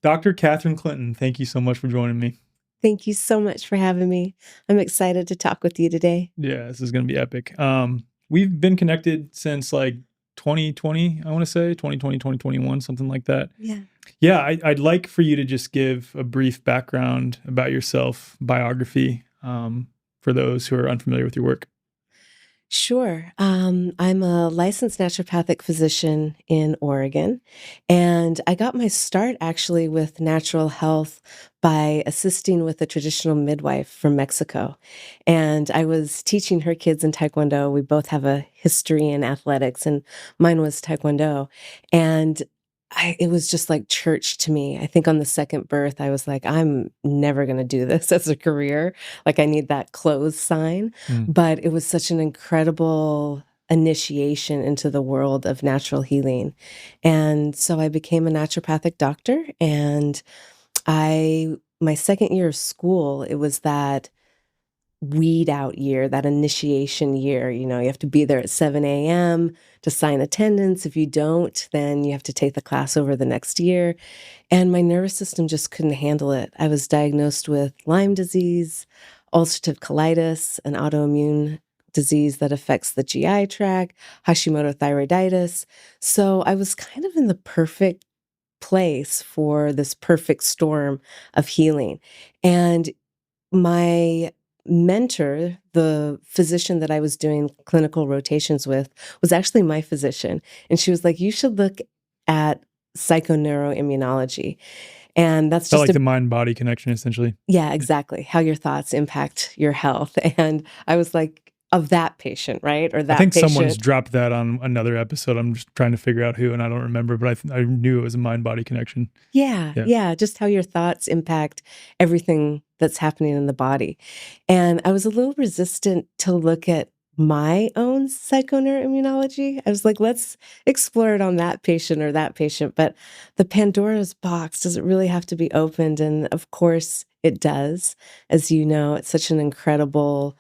Dr. Catherine Clinton, thank you so much for joining me. Thank you so much for having me. I'm excited to talk with you today. Yeah, this is going to be epic. We've been connected since like 2020, I want to say 2020, 2021, something like that. Yeah. Yeah, I'd like for you to just give a brief background about yourself, biography, for those who are unfamiliar with your work. Sure. I'm a licensed naturopathic physician in Oregon, and I got my start actually with natural health by assisting with a traditional midwife from Mexico. And I was teaching her kids in Taekwondo. We both have a history in athletics, and mine was Taekwondo. And it was just like church to me. I think on the second birth, I was like, I'm never going to do this as a career. Like, I need that close sign. Mm. But it was such an incredible initiation into the world of natural healing. And so I became a naturopathic doctor. And my second year of school, it was that weed out year, that initiation year. You have to be there at 7 a.m. to sign attendance. If you don't, then you have to take the class over the next year. And my nervous system just couldn't handle it. I was diagnosed with Lyme disease, ulcerative colitis, an autoimmune disease that affects the GI tract, Hashimoto thyroiditis. So I was kind of in the perfect place for this perfect storm of healing. And my mentor, the physician that I was doing clinical rotations with, was actually my physician. And she was like, you should look at psychoneuroimmunology. And that's I just like the mind-body connection, essentially. yeah, exactly. How your thoughts impact your health. And I was like, of that patient, right? Or I that think someone's patient. dropped that on another episode. I'm just trying to figure out who, and I don't remember, but I knew it was a mind-body connection. Yeah, Yeah. yeah, just how your thoughts impact everything that's happening in the body. And I was a little resistant to look at my own psychoneuroimmunology. I was like, let's explore it on that patient or that patient. But the Pandora's box, does it really have to be opened? And of course it does. As you know, it's such an incredible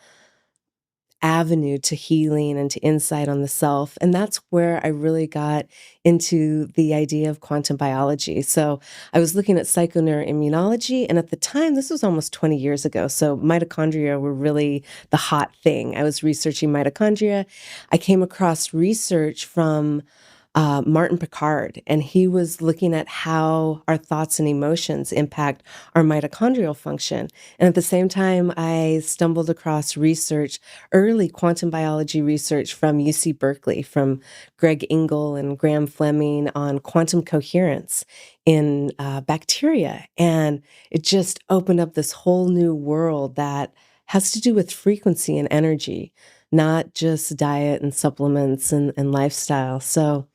avenue to healing and to insight on the self. And that's where I really got into the idea of quantum biology. So I was looking at psychoneuroimmunology. And at the time, this was almost 20 years ago. So mitochondria were really the hot thing. I was researching mitochondria. I came across research from Martin Picard, and he was looking at how our thoughts and emotions impact our mitochondrial function. And at the same time, I stumbled across research, early quantum biology research from UC Berkeley, from Greg Engel and Graham Fleming on quantum coherence in bacteria. And it just opened up this whole new world that has to do with frequency and energy, not just diet and supplements and lifestyle. So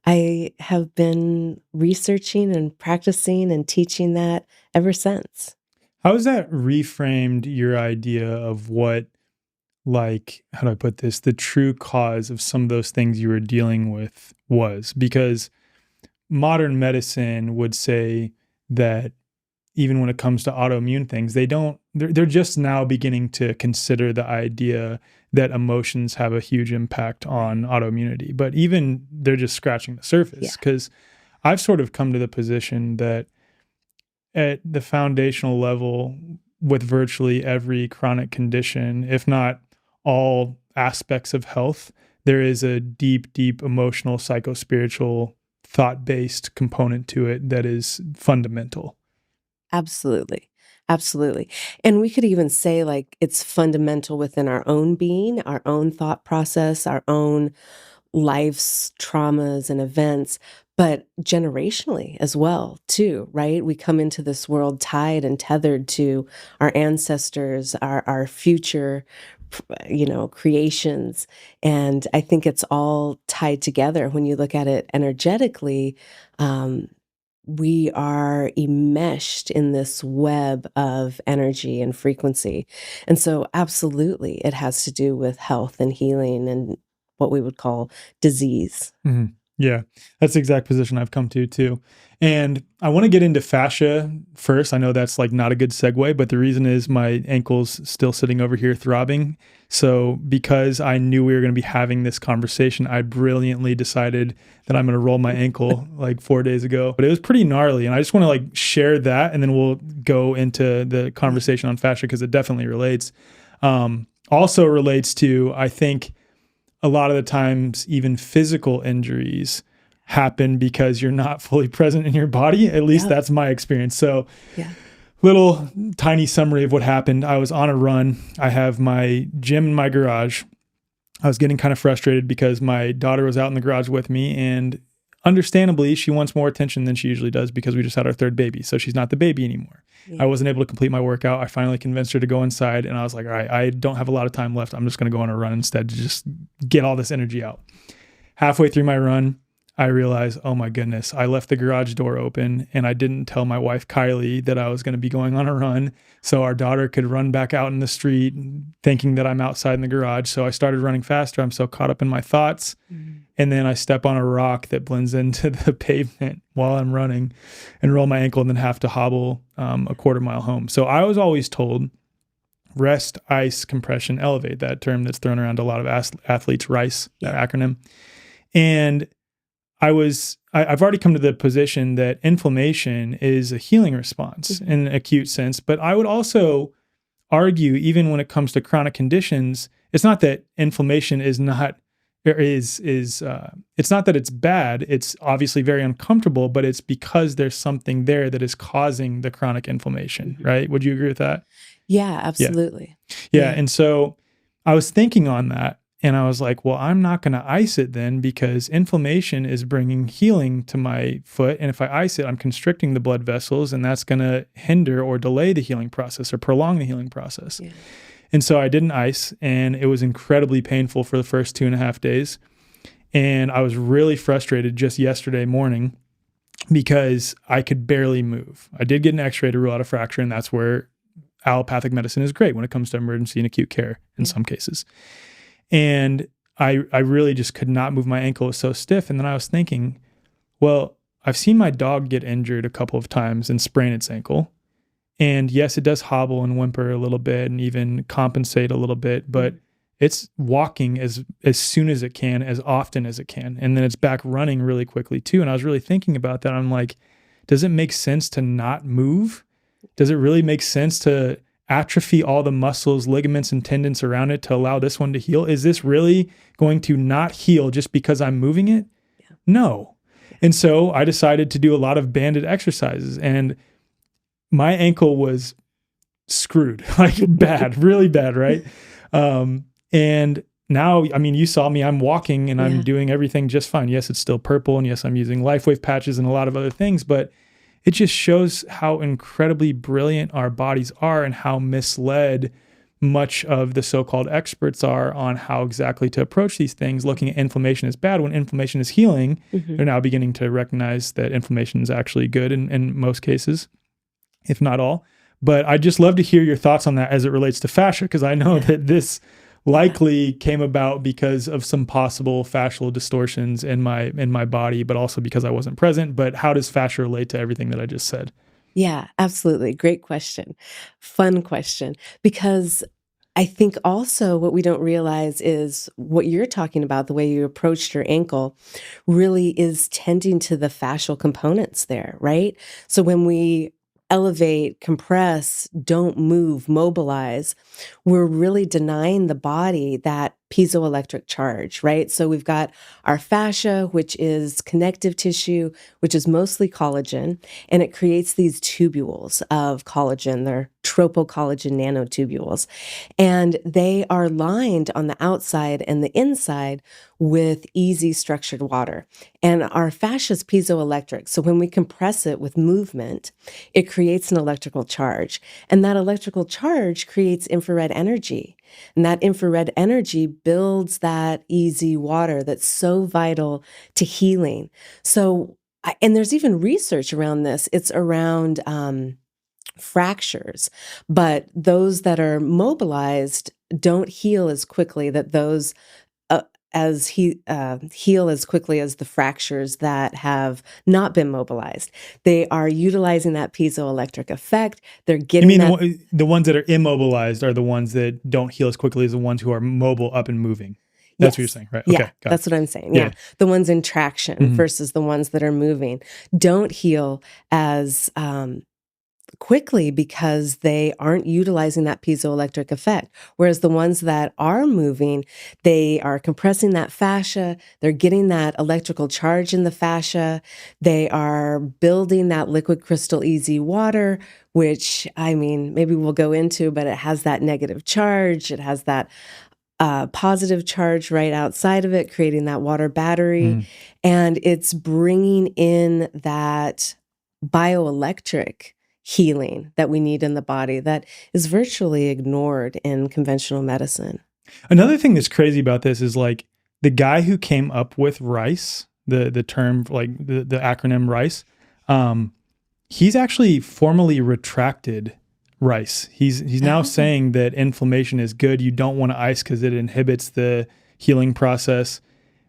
I have been researching and practicing and teaching that ever since. How has that reframed your idea of what, like, how do I put this, the true cause of some of those things you were dealing with was? Because modern medicine would say that even when it comes to autoimmune things, they're just now beginning to consider the idea that emotions have a huge impact on autoimmunity. But even they're just scratching the surface, because I've sort of come to the position that at the foundational level, with virtually every chronic condition, if not all aspects of health, there is a deep, deep emotional, psycho-spiritual, thought-based component to it that is fundamental. Absolutely. Absolutely. And we could even say like it's fundamental within our own being, our own thought process, our own life's traumas and events, but generationally as well, too, right? We come into this world tied and tethered to our ancestors, our future, creations. And I think it's all tied together when you look at it energetically. We are enmeshed in this web of energy and frequency. And so, absolutely, it has to do with health and healing and what we would call disease. Mm-hmm. Yeah, that's the exact position I've come to too. And I want to get into fascia first. I know that's like not a good segue, but the reason is my ankle's still sitting over here throbbing. So because I knew we were going to be having this conversation, I brilliantly decided that I'm going to roll my ankle like 4 days ago. But it was pretty gnarly. And I just want to like share that, and then we'll go into the conversation on fascia because it definitely relates. Also relates to, I think, a lot of the times even physical injuries happen because you're not fully present in your body. At least that's my experience. So little tiny summary of what happened. I was on a run. I have my gym in my garage. I was getting kind of frustrated because my daughter was out in the garage with me, and understandably, she wants more attention than she usually does because we just had our third baby. So she's not the baby anymore. I wasn't able to complete my workout. I finally convinced her to go inside, and I was like, all right, I don't have a lot of time left. I'm just going to go on a run instead to just get all this energy out. Halfway through my run, I realized, oh my goodness, I left the garage door open and I didn't tell my wife, Kylie, that I was going to be going on a run. So our daughter could run back out in the street thinking that I'm outside in the garage. So I started running faster. I'm so caught up in my thoughts. And then I step on a rock that blends into the pavement while I'm running and roll my ankle and then have to hobble a quarter-mile home. So I was always told rest, ice, compression, elevate, that term that's thrown around a lot of athletes, RICE, that acronym. And I've already come to the position that inflammation is a healing response in an acute sense, but I would also argue, even when it comes to chronic conditions, it's not that inflammation is not, it's not that it's bad. It's obviously very uncomfortable, but it's because there's something there that is causing the chronic inflammation, right? Would you agree with that? Yeah, absolutely. Yeah. And so I was thinking on that, and I was like, well, I'm not going to ice it then, because inflammation is bringing healing to my foot. And if I ice it, I'm constricting the blood vessels, and that's going to hinder or delay the healing process or prolong the healing process. And so I didn't ice, and it was incredibly painful for the first 2.5 days. And I was really frustrated just yesterday morning because I could barely move. I did get an x-ray to rule out a fracture, and that's where allopathic medicine is great when it comes to emergency and acute care in some cases. And I really just could not move. My ankle was so stiff. And then I was thinking, well, I've seen my dog get injured a couple of times and sprain its ankle. And yes, it does hobble and whimper a little bit and even compensate a little bit, but it's walking as soon as it can, as often as it can. And then it's back running really quickly too. And I was really thinking about that. I'm like, does it make sense to not move? Does it really make sense to atrophy all the muscles, ligaments, and tendons around it to allow this one to heal? Is this really going to not heal just because I'm moving it? No. And so I decided to do a lot of banded exercises, and my ankle was screwed, like bad, really bad, right? And now, I mean, you saw me, I'm walking and I'm doing everything just fine. Yes, it's still purple, and yes, I'm using LifeWave patches and a lot of other things, but it just shows how incredibly brilliant our bodies are and how misled much of the so-called experts are on how exactly to approach these things, looking at inflammation as bad when inflammation is healing. They're now beginning to recognize that inflammation is actually good in most cases, if not all. But I'd just love to hear your thoughts on that as it relates to fascia, because I know that this likely came about because of some possible fascial distortions in my body, but also because I wasn't present. But how does fascia relate to everything that I just said? Yeah, absolutely. Great question. Fun question. Because I think also what we don't realize is what you're talking about, the way you approached your ankle, really is tending to the fascial components there, right? So when we elevate, compress, don't move, mobilize, we're really denying the body that piezoelectric charge, right? So we've got our fascia, which is connective tissue, which is mostly collagen, and it creates these tubules of collagen. They're tropocollagen nanotubules, and they are lined on the outside and the inside with easy structured water. And our fascia is piezoelectric. So when we compress it with movement, it creates an electrical charge. And that electrical charge creates infrared energy. And that infrared energy builds that easy water that's so vital to healing. So, and there's even research around this. It's around fractures, but those that are mobilized don't heal as quickly that those heal as quickly as the fractures that have not been mobilized. They are utilizing that piezoelectric effect. They're You getting mean the ones that are immobilized are the ones that don't heal as quickly as the ones who are mobile, up and moving? That's what you're Yes. saying, right? Yeah, Okay, got it. that's what I'm saying. Yeah. Yeah. The ones in traction versus the ones that are moving don't heal as quickly because they aren't utilizing that piezoelectric effect. Whereas the ones that are moving, they are compressing that fascia, they're getting that electrical charge in the fascia, they are building that liquid crystal easy water, which, I mean, maybe we'll go into, but it has that negative charge, it has that positive charge right outside of it, creating that water battery. And it's bringing in that bioelectric healing that we need in the body that is virtually ignored in conventional medicine. Another thing that's crazy about this is like the guy who came up with RICE, the term, like the acronym RICE, he's actually formally retracted RICE. He's now saying that inflammation is good. You don't want to ice because it inhibits the healing process.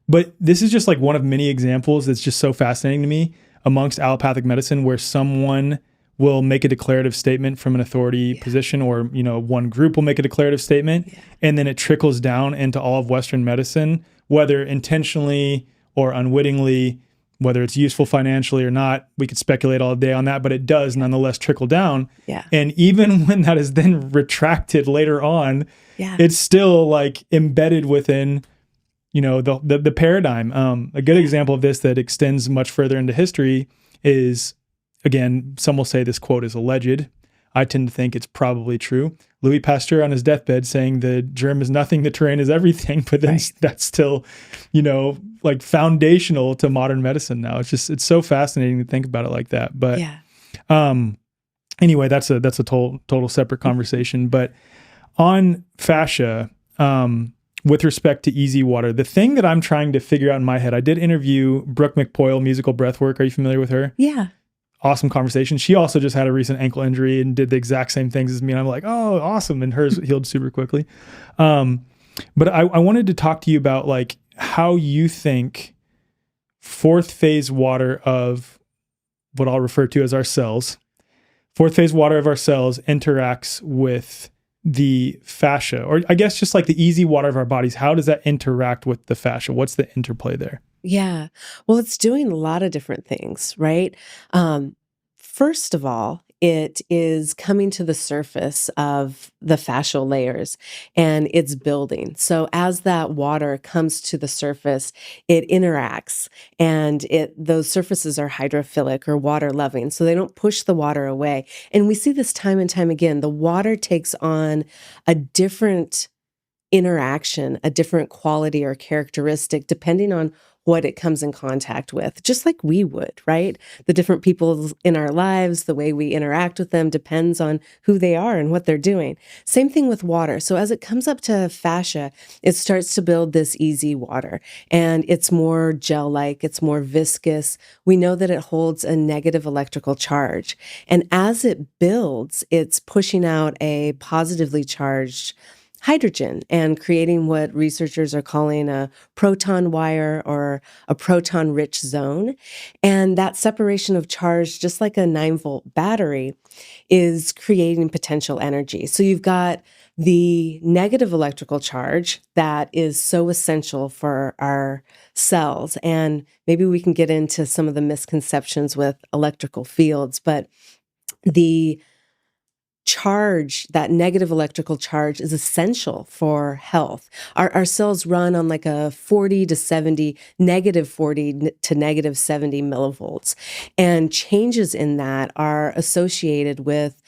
But this is just like one of many examples that's just so fascinating to me amongst allopathic medicine, where someone will make a declarative statement from an authority position, or one group will make a declarative statement, and then it trickles down into all of Western medicine, whether intentionally or unwittingly, whether it's useful financially or not. We could speculate all day on that, but it does nonetheless trickle down. Yeah. And even when that is then retracted later on, it's still like embedded within the paradigm. A good example of this that extends much further into history is, again, some will say this quote is alleged. I tend to think it's probably true. Louis Pasteur on his deathbed saying the germ is nothing, the terrain is everything, but then that's still, like foundational to modern medicine now. It's so fascinating to think about it like that. But anyway, that's a total separate conversation. But on fascia, with respect to easy water, the thing that I'm trying to figure out in my head, I did interview Brooke McPoyle, Musical Breathwork. Are you familiar with her? Yeah. Awesome conversation. She also just had a recent ankle injury and did the exact same things as me. And I'm like, oh, awesome. And hers healed super quickly. But I wanted to talk to you about like how you think fourth phase water of what I'll refer to as our cells, fourth phase water of our cells interacts with the fascia, or I guess just like the easy water of our bodies. How does that interact with the fascia? What's the interplay there? Yeah. Well, it's doing a lot of different things, right? First of all, it is coming to the surface of the fascial layers and it's building. So as that water comes to the surface, it interacts, and those surfaces are hydrophilic or water loving. So they don't push the water away. And we see this time and time again. The water takes on a different interaction, a different quality or characteristic, depending on what it comes in contact with, just like we would, right? The different people in our lives, the way we interact with them depends on who they are and what they're doing. Same thing with water. So as it comes up to fascia, it starts to build this easy water, and it's more gel-like, it's more viscous. We know that it holds a negative electrical charge. And as it builds, it's pushing out a positively charged hydrogen and creating what researchers are calling a proton wire or a proton-rich zone. And that separation of charge, just like a 9-volt battery, is creating potential energy. So you've got the negative electrical charge that is so essential for our cells. And maybe we can get into some of the misconceptions with electrical fields, but the charge, that negative electrical charge, is essential for health. Our cells run on like a 40 to 70, negative 40 to negative 70 millivolts. And changes in that are associated with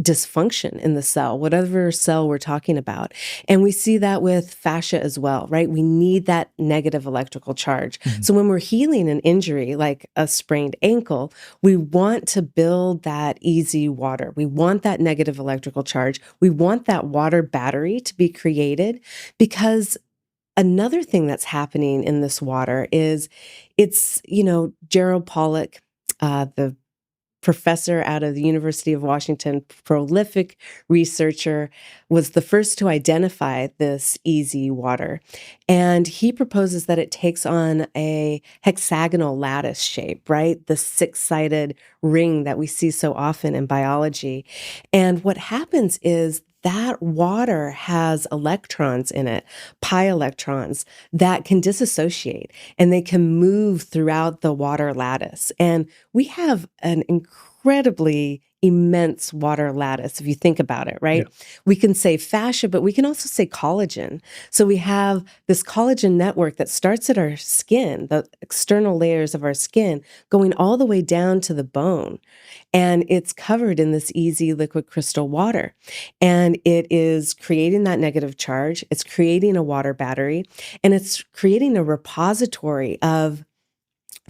dysfunction in the cell, whatever cell we're talking about. And we see that with fascia as well, right? We need that negative electrical charge. So when we're healing an injury, like a sprained ankle, we want to build that easy water. We want that negative electrical charge. We want that water battery to be created, because another thing that's happening in this water is Gerald Pollack, the professor out of the University of Washington, prolific researcher, was the first to identify this easy water. And he proposes that it takes on a hexagonal lattice shape, right? The six-sided ring that we see so often in biology. And what happens is that water has electrons in it, pi electrons, that can dissociate and they can move throughout the water lattice. And we have an incredibly immense water lattice, if you think about it, right? Yeah. We can say fascia, but we can also say collagen. So we have this collagen network that starts at our skin, the external layers of our skin, going all the way down to the bone. And it's covered in this easy liquid crystal water. And it is creating that negative charge. It's creating a water battery, and it's creating a repository of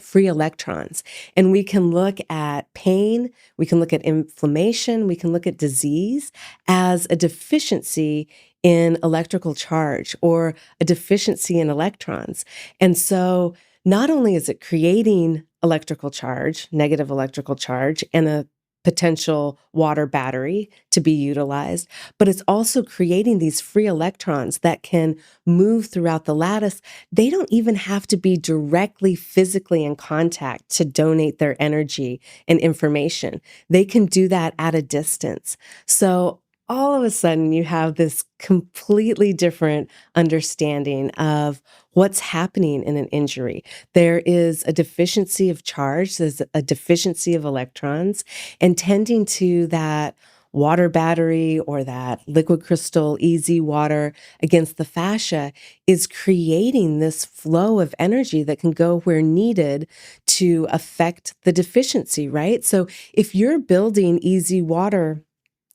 free electrons. And we can look at pain, we can look at inflammation, we can look at disease as a deficiency in electrical charge or a deficiency in electrons. And so not only is it creating electrical charge, negative electrical charge, and a potential water battery to be utilized, but it's also creating these free electrons that can move throughout the lattice. They don't even have to be directly physically in contact to donate their energy and information. They can do that at a distance. So all of a sudden you have this completely different understanding of what's happening in an injury. There is a deficiency of charge, there's a deficiency of electrons, and tending to that water battery or that liquid crystal easy water against the fascia is creating this flow of energy that can go where needed to affect the deficiency, right? So if you're building easy water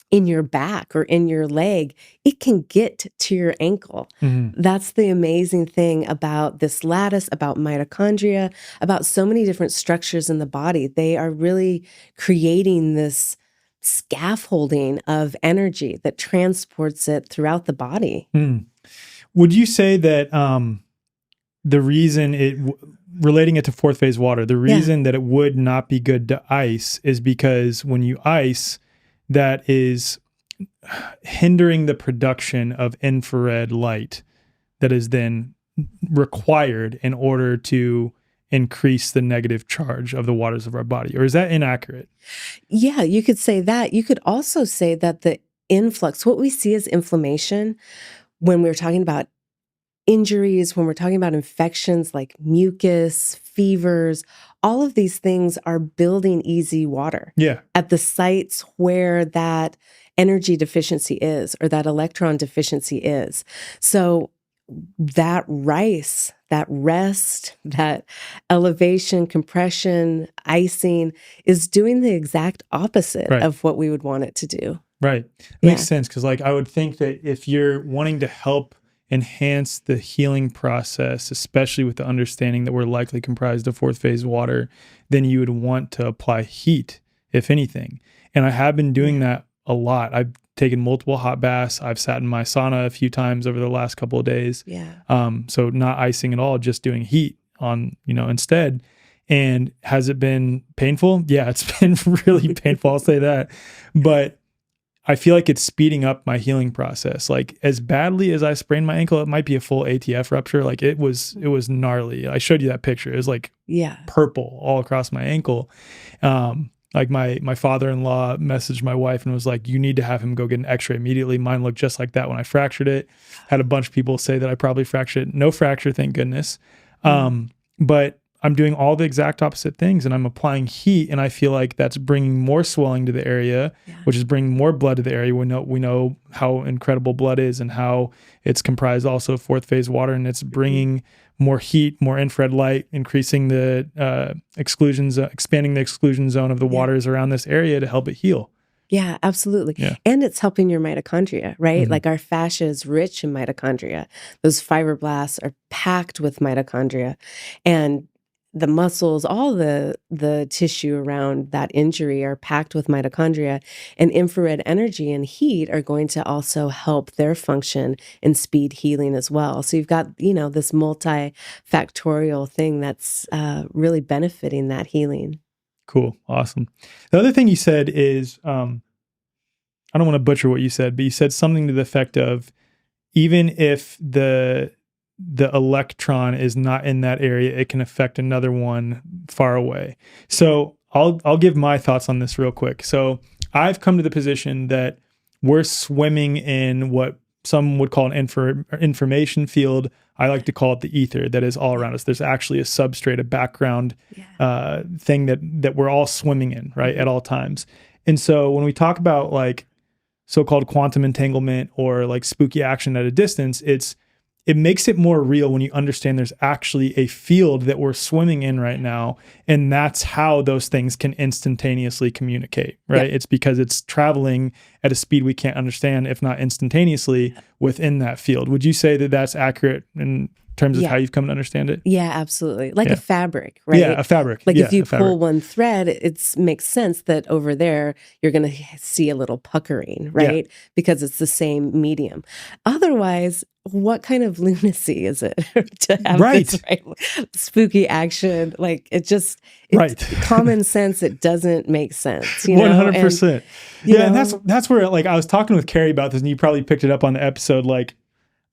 in your back or in your leg, it can get to your ankle. Mm-hmm. That's the amazing thing about this lattice, about mitochondria, about so many different structures in the body. They are really creating this scaffolding of energy that transports it throughout the body. Mm. Would you say that the reason relating it to fourth phase water, the reason that it would not be good to ice is because when you ice, that is hindering the production of infrared light that is then required in order to increase the negative charge of the waters of our body? Or is that inaccurate? Yeah, you could say that. You could also say that the influx, what we see as inflammation when we're talking about injuries, when we're talking about infections like mucus, fevers, all of these things are building easy water at the sites where that energy deficiency is or that electron deficiency is. So that rest, that elevation, compression, icing is doing the exact opposite of what we would want it to do. Right. Makes sense. Because I would think that if you're wanting to help enhance the healing process, especially with the understanding that we're likely comprised of fourth phase water, then you would want to apply heat, if anything. And I have been doing that a lot. I've taken multiple hot baths. I've sat in my sauna a few times over the last couple of days. So not icing at all, just doing heat on, instead. And has it been painful? Yeah, it's been really painful. I'll say that. But I feel like it's speeding up my healing process. Like as badly as I sprained my ankle, it might be a full ATF rupture. Like it was gnarly. I showed you that picture. It was like purple all across my ankle. Like my father-in-law messaged my wife and was like, you need to have him go get an x-ray immediately. Mine looked just like that when I fractured it. Had a bunch of people say that I probably fractured it. No fracture, thank goodness. But I'm doing all the exact opposite things and I'm applying heat, and I feel like that's bringing more swelling to the area, which is bringing more blood to the area. We know how incredible blood is and how it's comprised also of fourth phase water, and it's bringing more heat, more infrared light, increasing the exclusions, expanding the exclusion zone of the waters around this area to help it heal. Yeah, absolutely. Yeah. And it's helping your mitochondria, right? Mm-hmm. Like our fascia is rich in mitochondria. Those fibroblasts are packed with mitochondria, and the muscles, all the tissue around that injury are packed with mitochondria, and infrared energy and heat are going to also help their function and speed healing as well. So you've got, this multifactorial thing that's really benefiting that healing. Cool. Awesome. The other thing you said is, I don't want to butcher what you said, but you said something to the effect of, even if the electron is not in that area, it can affect another one far away. So I'll give my thoughts on this real quick. So I've come to the position that we're swimming in what some would call an information field. I like to call it the ether that is all around us. There's actually a substrate, a background thing that we're all swimming in, right, at all times. And so when we talk about like so-called quantum entanglement or like spooky action at a distance, it makes it more real when you understand there's actually a field that we're swimming in right now. And that's how those things can instantaneously communicate, right? It's because it's traveling at a speed we can't understand, if not instantaneously, within that field. Would you say that that's accurate in terms of how you've come to understand it? Yeah, absolutely. Like a fabric, right? Yeah, a fabric. Like if you pull one thread, it makes sense that over there, you're going to see a little puckering, right? Yeah. Because it's the same medium. Otherwise, what kind of lunacy is it to have this spooky action? Like it's common sense. It doesn't make sense. 100%. And that's where, like, I was talking with Carrie about this, and you probably picked it up on the episode. Like,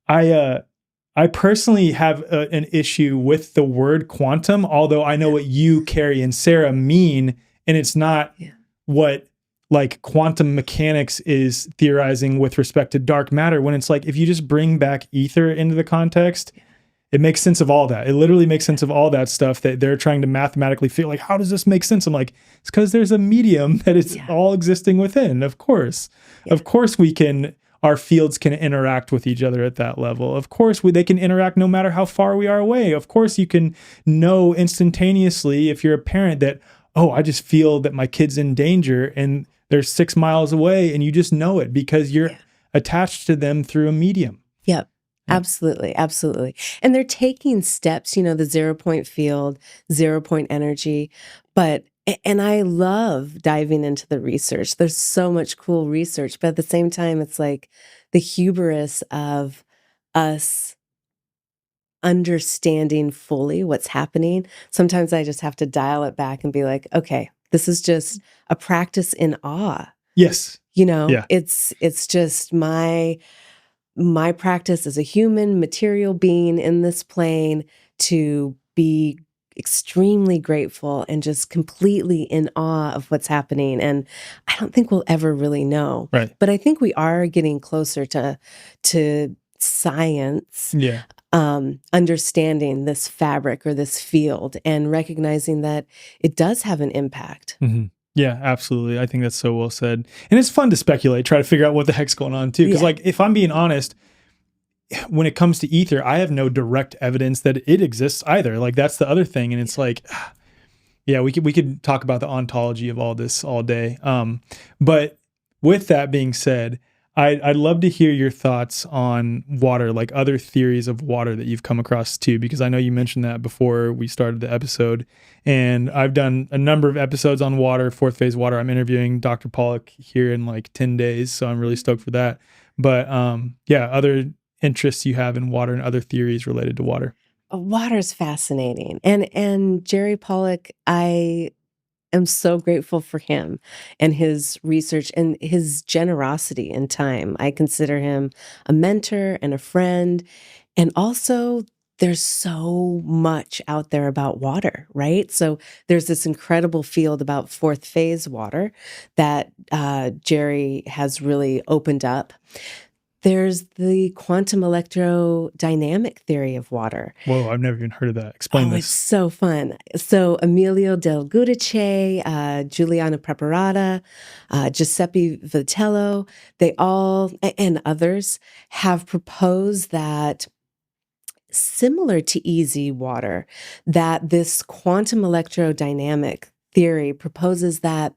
I personally have an issue with the word quantum, although I know what you, Carrie, and Sarah mean, and it's not what like quantum mechanics is theorizing with respect to dark matter, when it's like, if you just bring back ether into the context, it makes sense of all that. It literally makes sense of all that stuff that they're trying to mathematically feel like, how does this make sense? I'm like, it's because there's a medium that it's all existing within. Of course, our fields can interact with each other at that level. Of course, they can interact no matter how far we are away. Of course, you can know instantaneously, if you're a parent, that, oh, I just feel that my kid's in danger and they're 6 miles away, and you just know it because you're attached to them through a medium. Yep. Absolutely. Absolutely. And they're taking steps, the 0 point field, 0 point energy. And I love diving into the research. There's so much cool research, but at the same time, it's like the hubris of us understanding fully what's happening. Sometimes I just have to dial it back and be like, okay, this is just a practice in awe. Yes. It's just my practice as a human material being in this plane to be extremely grateful and just completely in awe of what's happening. And I don't think we'll ever really know. Right. But I think we are getting closer to science. Yeah. Understanding this fabric or this field and recognizing that it does have an impact. Mm-hmm. Yeah, absolutely. I think that's so well said. And it's fun to speculate, try to figure out what the heck's going on too. Because like, if I'm being honest, when it comes to ether, I have no direct evidence that it exists either. Like, that's the other thing. And it's like, we could talk about the ontology of all this all day. But with that being said, I'd love to hear your thoughts on water, like other theories of water that you've come across too, because I know you mentioned that before we started the episode. And I've done a number of episodes on water, fourth phase water. I'm interviewing Dr. Pollock here in like 10 days. So I'm really stoked for that. But other interests you have in water and other theories related to water. Water's fascinating. And Jerry Pollock, I am so grateful for him and his research and his generosity in time. I consider him a mentor and a friend. And also, there's so much out there about water, right? So there's this incredible field about fourth phase water that Jerry has really opened up. There's the quantum electrodynamic theory of water. Whoa, I've never even heard of that. Explain this. It's so fun. So Emilio Del Giudice, Giuliano Preparata, Giuseppe Vitello, they all, and others, have proposed that, similar to easy water, that this quantum electrodynamic theory proposes that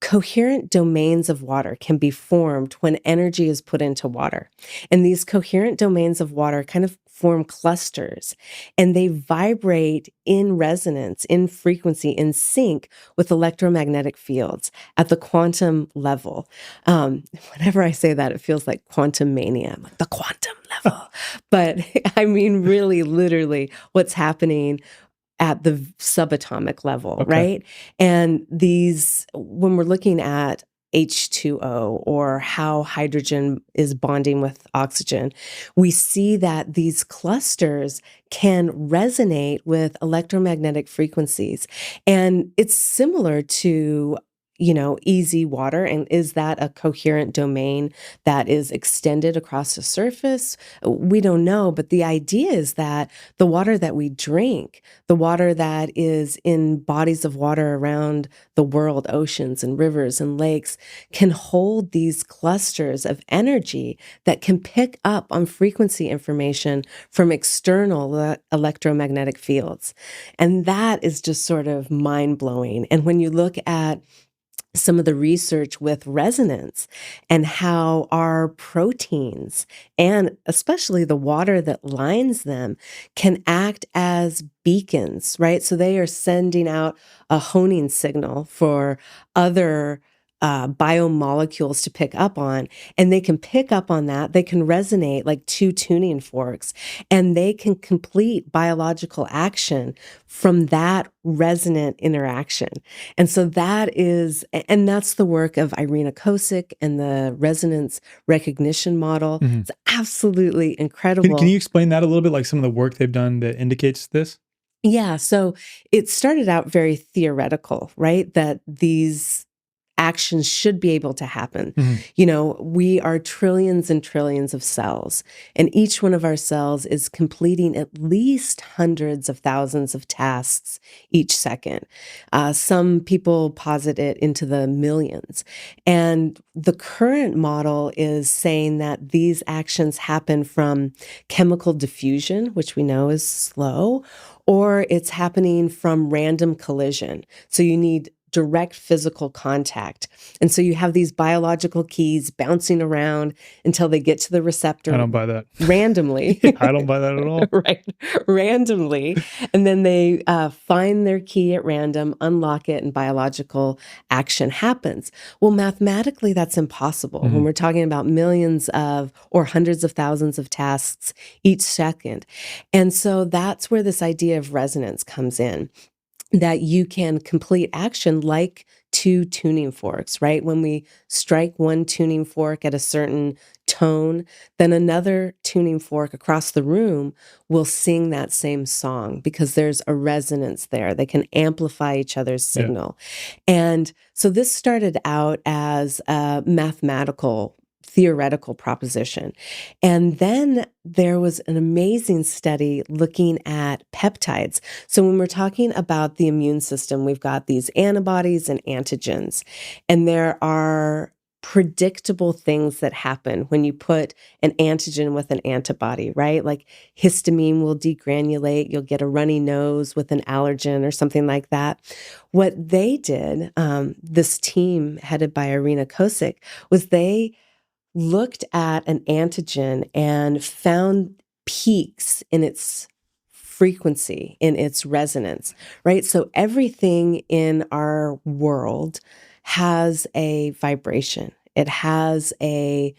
coherent domains of water can be formed when energy is put into water. And these coherent domains of water kind of form clusters, and they vibrate in resonance, in frequency, in sync with electromagnetic fields at the quantum level. Whenever I say that, it feels like quantum mania. I'm like, the quantum level. But I mean, really, literally, what's happening at the subatomic level, Okay. right? And these, when we're looking at H2O or how hydrogen is bonding with oxygen, we see that these clusters can resonate with electromagnetic frequencies. And it's similar to, easy water. And is that a coherent domain that is extended across the surface? We don't know. But the idea is that the water that we drink, the water that is in bodies of water around the world, oceans and rivers and lakes, can hold these clusters of energy that can pick up on frequency information from external electromagnetic fields. And that is just sort of mind blowing. And when you look at some of the research with resonance and how our proteins and especially the water that lines them can act as beacons, right? So they are sending out a honing signal for other biomolecules to pick up on, and they can pick up on that. They can resonate like two tuning forks, and they can complete biological action from that resonant interaction. And so that's the work of Irina Kosick and the resonance recognition model. Mhm. It's absolutely Can incredible. you explain that a little bit, like some of the work they've done that indicates this? Yeah. So it started out very theoretical, right? That these actions should be able to happen. We are trillions and trillions of cells, and each one of our cells is completing at least hundreds of thousands of tasks each second. Some people posit it into the millions. And the current model is saying that these actions happen from chemical diffusion, which we know is slow, or it's happening from random collision. So you need direct physical contact. And so you have these biological keys bouncing around until they get to the receptor. I don't buy that. Randomly. I don't buy that at all. Right. Randomly. And then they find their key at random, unlock it, and biological action happens. Well, mathematically, that's impossible when we're talking about millions of or hundreds of thousands of tasks each second. And so that's where this idea of resonance comes in, that you can complete action like two tuning forks, right? When we strike one tuning fork at a certain tone, then another tuning fork across the room will sing that same song because there's a resonance there. They can amplify each other's signal. And so this started out as a mathematical theoretical proposition. And then there was an amazing study looking at peptides. So when we're talking about the immune system, we've got these antibodies and antigens, and there are predictable things that happen when you put an antigen with an antibody, right? Like histamine will degranulate, you'll get a runny nose with an allergen or something like that. What they did, this team headed by Irina Kosick, was they looked at an antigen and found peaks in its frequency, in its resonance, right? So everything in our world has a vibration. It has a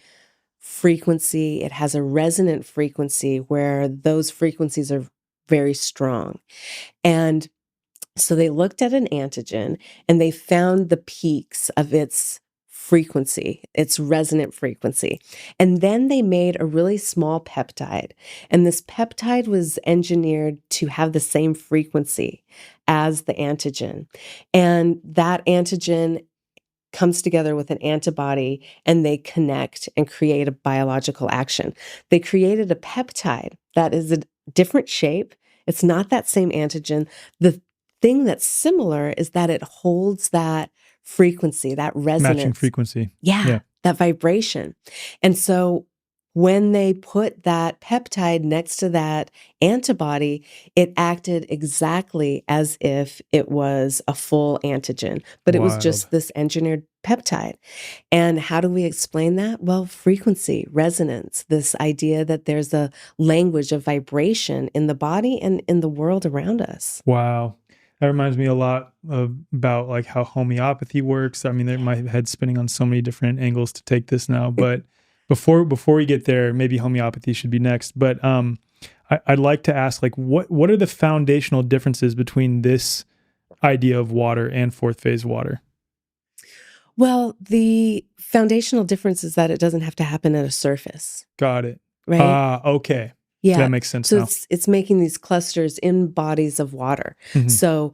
frequency. It has a resonant frequency where those frequencies are very strong. And so they looked at an antigen and they found the peaks of its frequency, its resonant frequency. And then they made a really small peptide. And this peptide was engineered to have the same frequency as the antigen. And that antigen comes together with an antibody and they connect and create a biological action. They created a peptide that is a different shape. It's not that same antigen. The thing that's similar is that it holds that frequency, that resonance. Matching frequency. Yeah, that vibration. And so when they put that peptide next to that antibody, it acted exactly as if it was a full antigen, but it was just this engineered peptide. And how do we explain that? Well, frequency, resonance, this idea that there's a language of vibration in the body and in the world around us. Wow. That reminds me a lot about like how homeopathy works. I mean, my head's spinning on so many different angles to take this now, but before we get there, maybe homeopathy should be next. But I'd like to ask, like, what are the foundational differences between this idea of water and fourth phase water? Well, the foundational difference is that it doesn't have to happen at a surface, Got it. right? Okay. Yeah. That makes sense So now. it's making these clusters in bodies of water. Mhm. So,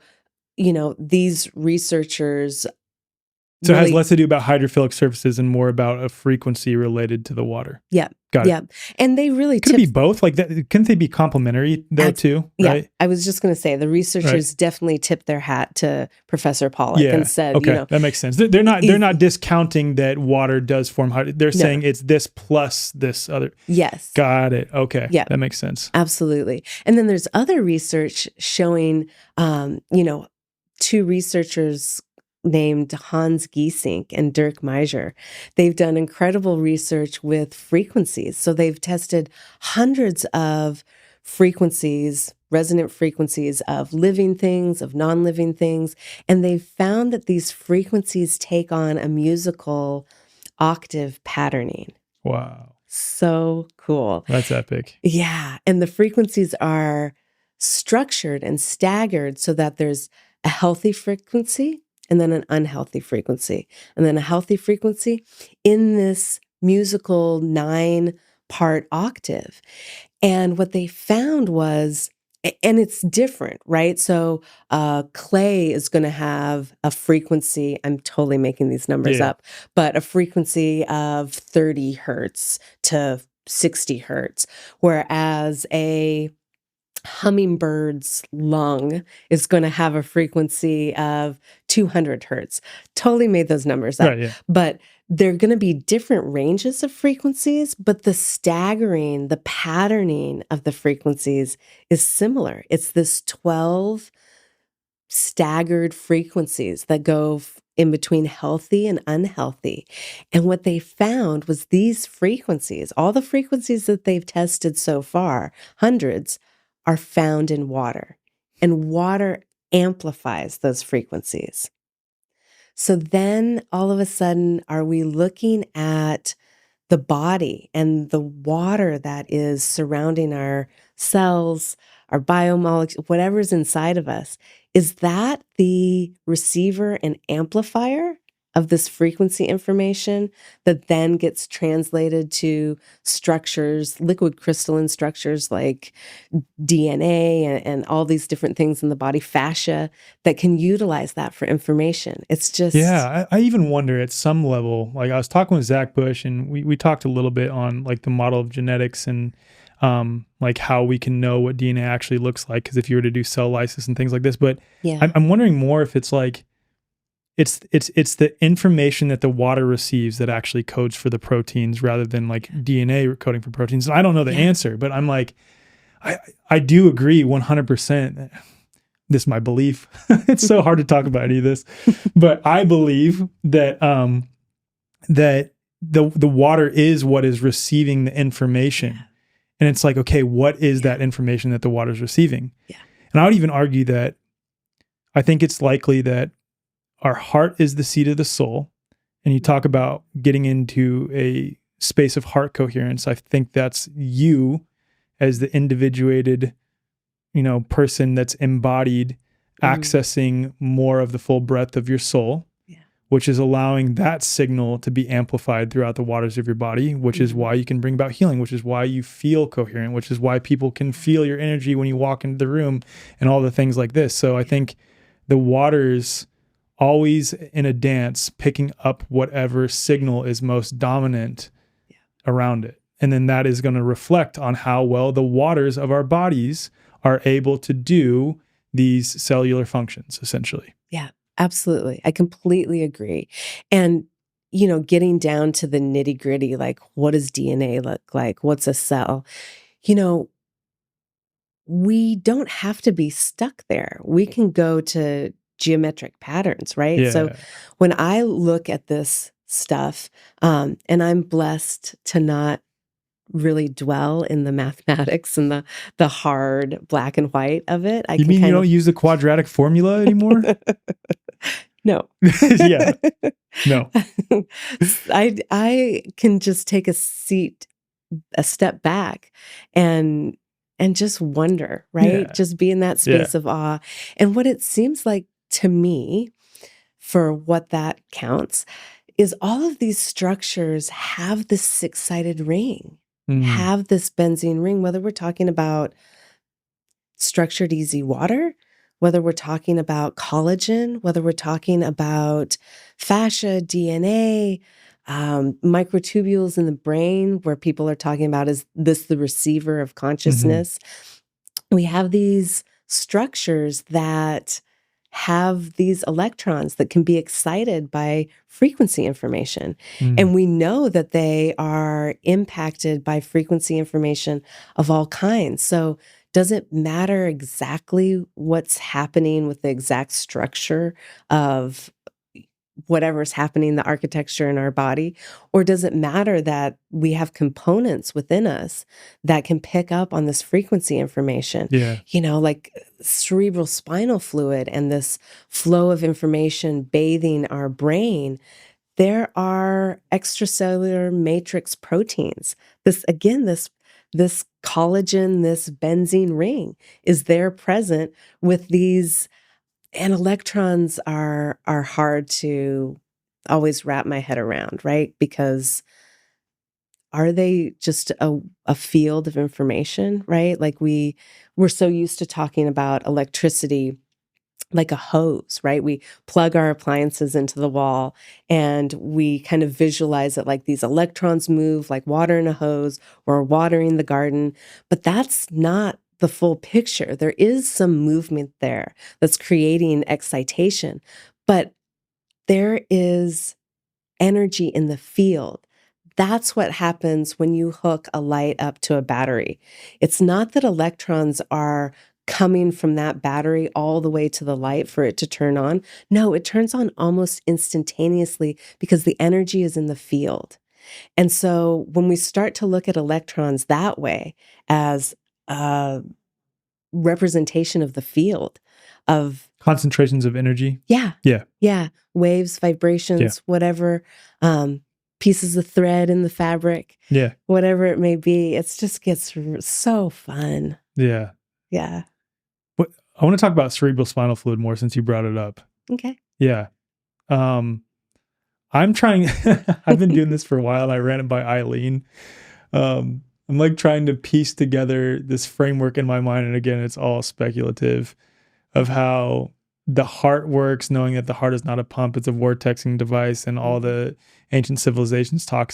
these researchers So it has really, less to do about hydrophilic surfaces and more about a frequency related to the water. yeah, Got yeah. it. And they really Could it be both? Like that? Couldn't they be complementary though too? Yeah, Right. I was just going to say the researchers definitely tipped their hat to Professor Pollack Yeah. and said, Okay. That makes sense. They're not discounting that water does form hydrogen. They're saying it's this plus this other. Yes. Got it. Okay. Yeah. That makes sense. Absolutely. And then there's other research showing, two researchers named Hans Giesink and Dirk Meijer. They've done incredible research with frequencies. So they've tested hundreds of frequencies, resonant frequencies of living things, of non-living things, and they've found that these frequencies take on a musical octave patterning. Wow. So cool. That's epic. Yeah. And the frequencies are structured and staggered so that there's a healthy frequency and then an unhealthy frequency, and then a healthy frequency in this musical 9-part octave. And what they found was, and it's different, right? So clay is going to have a frequency, I'm totally making these numbers up, but a frequency of 30 hertz to 60 hertz, whereas a hummingbird's lung is going to have a frequency of 200 hertz. Totally made those numbers up. Right, yeah. But they're going to be different ranges of frequencies, but the staggering, the patterning of the frequencies is similar. It's this 12 staggered frequencies that go in between healthy and unhealthy. And what they found was these frequencies, all the frequencies that they've tested so far, hundreds, are found in water. And water amplifies those frequencies. So then all of a sudden, are we looking at the body and the water that is surrounding our cells, our biomolecules, whatever's inside of us? Is that the receiver and amplifier of this frequency information that then gets translated to structures, liquid crystalline structures like DNA and all these different things in the body, fascia, that can utilize that for information? It's just... Yeah, I even wonder at some level, like I was talking with Zach Bush and we talked a little bit on like the model of genetics and like how we can know what DNA actually looks like. Because if you were to do cell lysis and things like this, but I'm wondering more if it's like, it's the information that the water receives that actually codes for the proteins rather than like DNA coding for proteins. And I don't know the answer, but I'm like, I do agree 100%. This is my belief. It's so hard to talk about any of this, but I believe that that the water is what is receiving the information. And it's like, okay, what is that information that the water is receiving? Yeah. And I would even argue that I think it's likely that our heart is the seat of the soul. And you talk about getting into a space of heart coherence. I think that's you as the individuated, person that's embodied, accessing more of the full breadth of your soul, which is allowing that signal to be amplified throughout the waters of your body, which is why you can bring about healing, which is why you feel coherent, which is why people can feel your energy when you walk into the room and all the things like this. So I think the waters always in a dance, picking up whatever signal is most dominant around it. And then that is going to reflect on how well the waters of our bodies are able to do these cellular functions, essentially. Yeah, absolutely. I completely agree. And, getting down to the nitty gritty, like what does DNA look like? What's a cell? We don't have to be stuck there. We can go to geometric patterns, right? Yeah. So when I look at this stuff, and I'm blessed to not really dwell in the mathematics and the hard black and white of it. You mean you don't use the quadratic formula anymore? No. Yeah. No. I can just take a step back and and just wonder, right? Yeah. Just be in that space of awe. And what it seems like to me, for what that counts, is all of these structures have this six-sided ring, Mm. have this benzene ring, whether we're talking about structured easy water, whether we're talking about collagen, whether we're talking about fascia, DNA, microtubules in the brain, where people are talking about, is this the receiver of Mhm. consciousness? We have these structures that have these electrons that can be excited by frequency information. Mm. And we know that they are impacted by frequency information of all kinds. So, does it matter exactly what's happening with the exact structure of whatever's happening, the architecture in our body? Or does it matter that we have components within us that can pick up on this frequency information? Yeah. You know, like cerebral spinal fluid and this flow of information bathing our brain. There are extracellular matrix proteins. This, again, this collagen, this benzene ring is there present with these, and electrons are hard to always wrap my head around, right? Because are they just a field of information, right? Like we're so used to talking about electricity like a hose, right? We plug our appliances into the wall and we kind of visualize it like these electrons move like water in a hose or watering the garden. But that's not the full picture. There is some movement there that's creating excitation, but there is energy in the field. That's what happens when you hook a light up to a battery. It's not that electrons are coming from that battery all the way to the light for it to turn on. No, it turns on almost instantaneously because the energy is in the field. And so when we start to look at electrons that way, as a representation of the field, of Concentrations of energy. yeah. Yeah. Yeah. Waves, Yeah. vibrations, whatever, pieces of thread in the fabric, Yeah. whatever it may be. It just gets so fun. Yeah. Yeah. What I want to talk about cerebral spinal fluid more since you brought it up. Okay. Yeah. Um, I'm trying, I've been doing this for a while and I ran it by Eileen. I'm like trying to piece together this framework in my mind. And again, it's all speculative of how the heart works, knowing that the heart is not a pump, it's a vortexing device, and all the ancient civilizations talk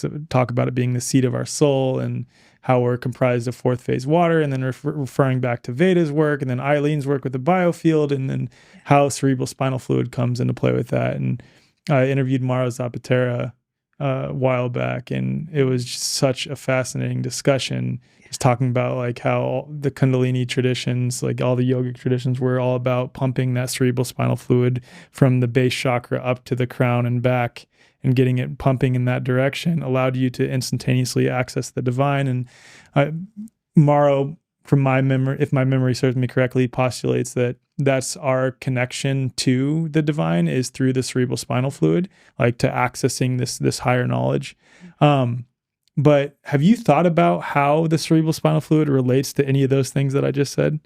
about it being the seat of our soul, and how we're comprised of fourth phase water, and then referring back to Veda's work, and then Eileen's work with the biofield, and then how cerebral spinal fluid comes into play with that. And I interviewed Mara Zapatera a while back, and it was just such a fascinating discussion, just talking about like how the Kundalini traditions, like all the yogic traditions, were all about pumping that cerebral spinal fluid from the base chakra up to the crown and back, and getting it pumping in that direction allowed you to instantaneously access the divine. And Mara, from my memory, if my memory serves me correctly, postulates that that's our connection to the divine is through the cerebral spinal fluid, like to accessing this higher knowledge. But have you thought about how the cerebral spinal fluid relates to any of those things that I just said?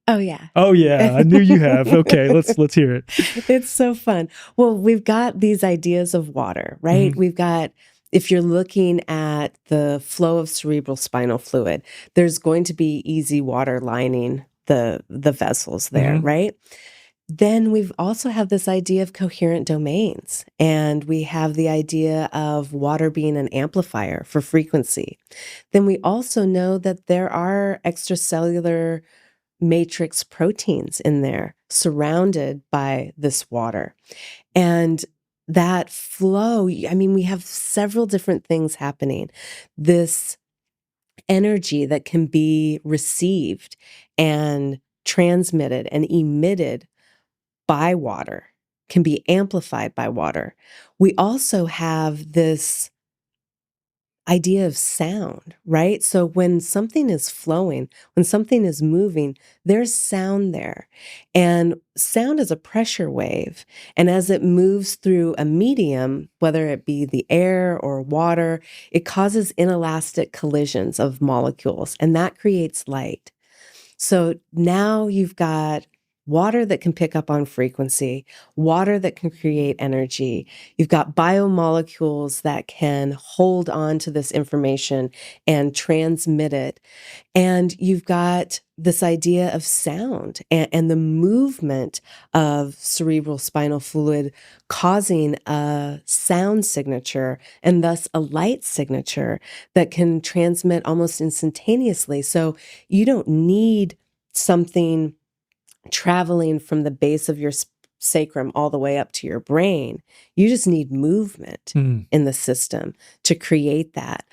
Oh, yeah. Oh yeah, I knew you have. Okay, let's hear it. It's so fun. Well, we've got these ideas of water, right? Mhm. We've got, if you're looking at the flow of cerebral spinal fluid, there's going to be easy water lining the vessels there, Mhm. right? Then we've also have this idea of coherent domains, and we have the idea of water being an amplifier for frequency. Then we also know that there are extracellular matrix proteins in there surrounded by this water. And that flow, I mean, we have several different things happening. This energy that can be received and transmitted and emitted by water can be amplified by water. We also have this idea of sound, right? So when something is flowing, when something is moving, there's sound there. And sound is a pressure wave. And as it moves through a medium, whether it be the air or water, it causes inelastic collisions of molecules, and that creates light. So now you've got water that can pick up on frequency, water that can create energy. You've got biomolecules that can hold on to this information and transmit it. And you've got this idea of sound and the movement of cerebral spinal fluid causing a sound signature and thus a light signature that can transmit almost instantaneously. So you don't need something traveling from the base of your sacrum all the way up to your brain. You just need movement Mm. in the system to create that.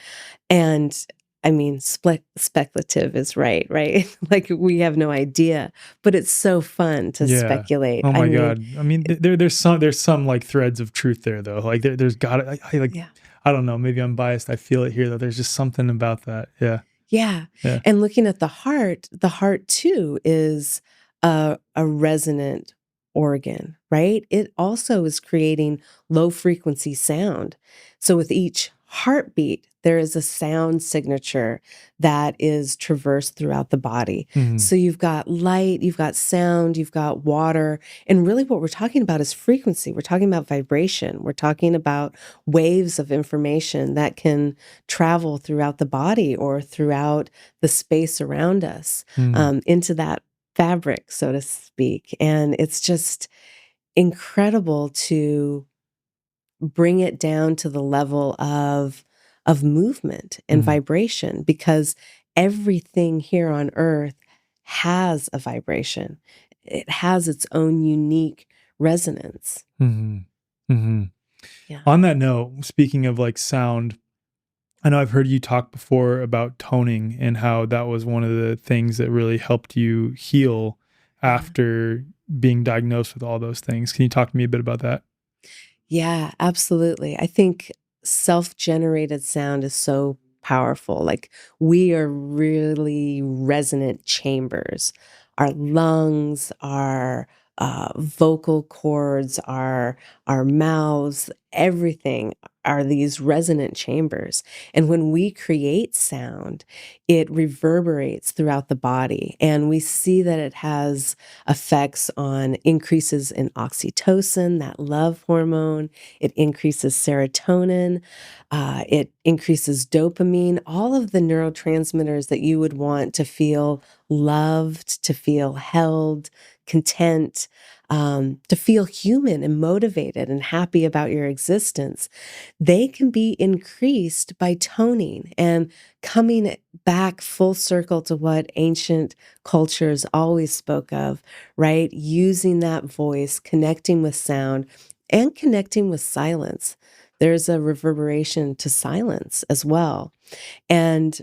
And I mean, speculative is right? Like we have no idea, but it's so fun to Yeah. speculate. Oh I my mean, God. I mean, there's some like threads of truth there though. Like there's got I like, yeah. I don't know, maybe I'm biased. I feel it here though. There's just something about that. Yeah. Yeah. Yeah. And looking at the heart too is a resonant organ, right? It also is creating low frequency sound. So with each heartbeat, there is a sound signature that is traversed throughout the body. Mhm. So you've got light, you've got sound, you've got water. And really what we're talking about is frequency. We're talking about vibration. We're talking about waves of information that can travel throughout the body or throughout the space around us, Mm. into that fabric, so to speak. And it's just incredible to bring it down to the level of movement and Mm. vibration, because everything here on earth has a vibration. It has its own unique resonance. Mhm. Mhm. Yeah. On that note, speaking of like sound, I know I've heard you talk before about toning and how that was one of the things that really helped you heal Yeah. after being diagnosed with all those things. Can you talk to me a bit about that? Yeah, absolutely. I think self-generated sound is so powerful. Like we are really resonant chambers. Our lungs, our vocal cords, our mouths, everything are these resonant chambers. And when we create sound, it reverberates throughout the body, and we see that it has effects on increases in oxytocin, that love hormone. It increases serotonin. It increases dopamine, all of the neurotransmitters that you would want to feel loved, to feel held, content, to feel human and motivated and happy about your existence. They can be increased by toning and coming back full circle to what ancient cultures always spoke of, right? Using that voice, connecting with sound, and connecting with silence. There's a reverberation to silence as well. And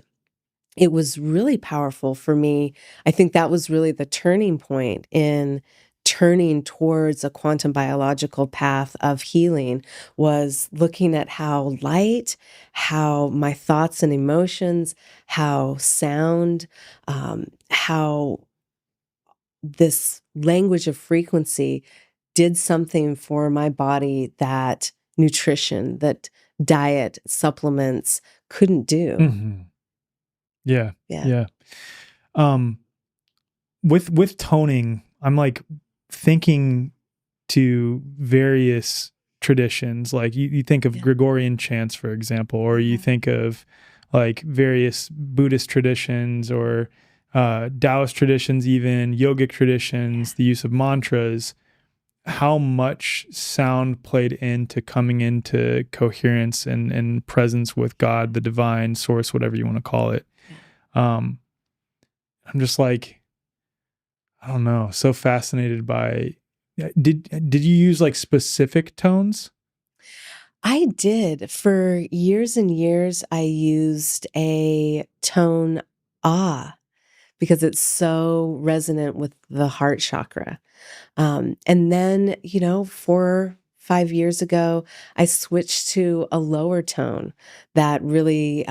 it was really powerful for me. I think that was really the turning point in turning towards a quantum biological path of healing, was looking at how light, how my thoughts and emotions, how sound, how this language of frequency did something for my body that nutrition, that diet, supplements couldn't do. Mhm. Yeah. Yeah. Yeah. Um, with toning, I'm like thinking to various traditions. Like you think of Yeah. Gregorian chants, for example, or you Yeah. think of like various Buddhist traditions or Taoist traditions, even yogic Yeah. traditions, the use of mantras. How much sound played into coming into coherence and presence with God, the divine source, whatever you want to call it. Yeah. Um, I'm just like, I don't know, so fascinated by. Did you use like specific tones? I did. For years and years, I used a tone ah because it's so resonant with the heart chakra. And then, 4, 5 years ago, I switched to a lower tone that really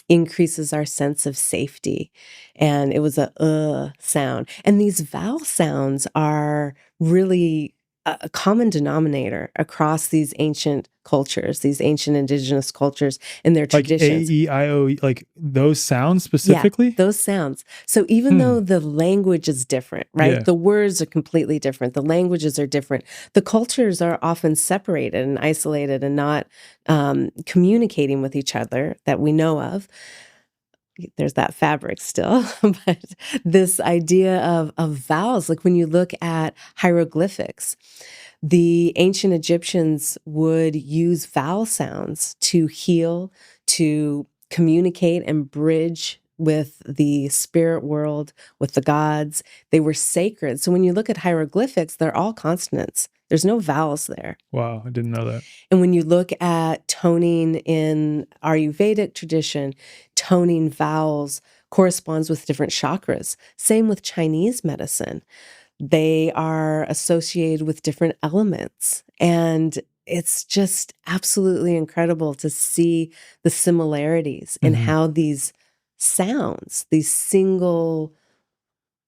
increases our sense of safety. And it was a sound. And these vowel sounds are really a common denominator across these ancient cultures, these ancient indigenous cultures and their Like A, traditions. E, I, O, E, like those sounds Yeah, specifically? those sounds. So even though the language is different, right? Yeah. The words are completely different. The languages are different. The cultures are often separated and isolated and not communicating with each other that we know of. There's that fabric still, but this idea of vowels, like when you look at hieroglyphics, the ancient Egyptians would use vowel sounds to heal, to communicate and bridge with the spirit world, with the gods. They were sacred. So when you look at hieroglyphics, they're all consonants. There's no vowels there. Wow, I didn't know that. And when you look at toning in Ayurvedic tradition, toning vowels corresponds with different chakras. Same with Chinese medicine. They are associated with different elements. And it's just absolutely incredible to see the similarities in how these sounds, these single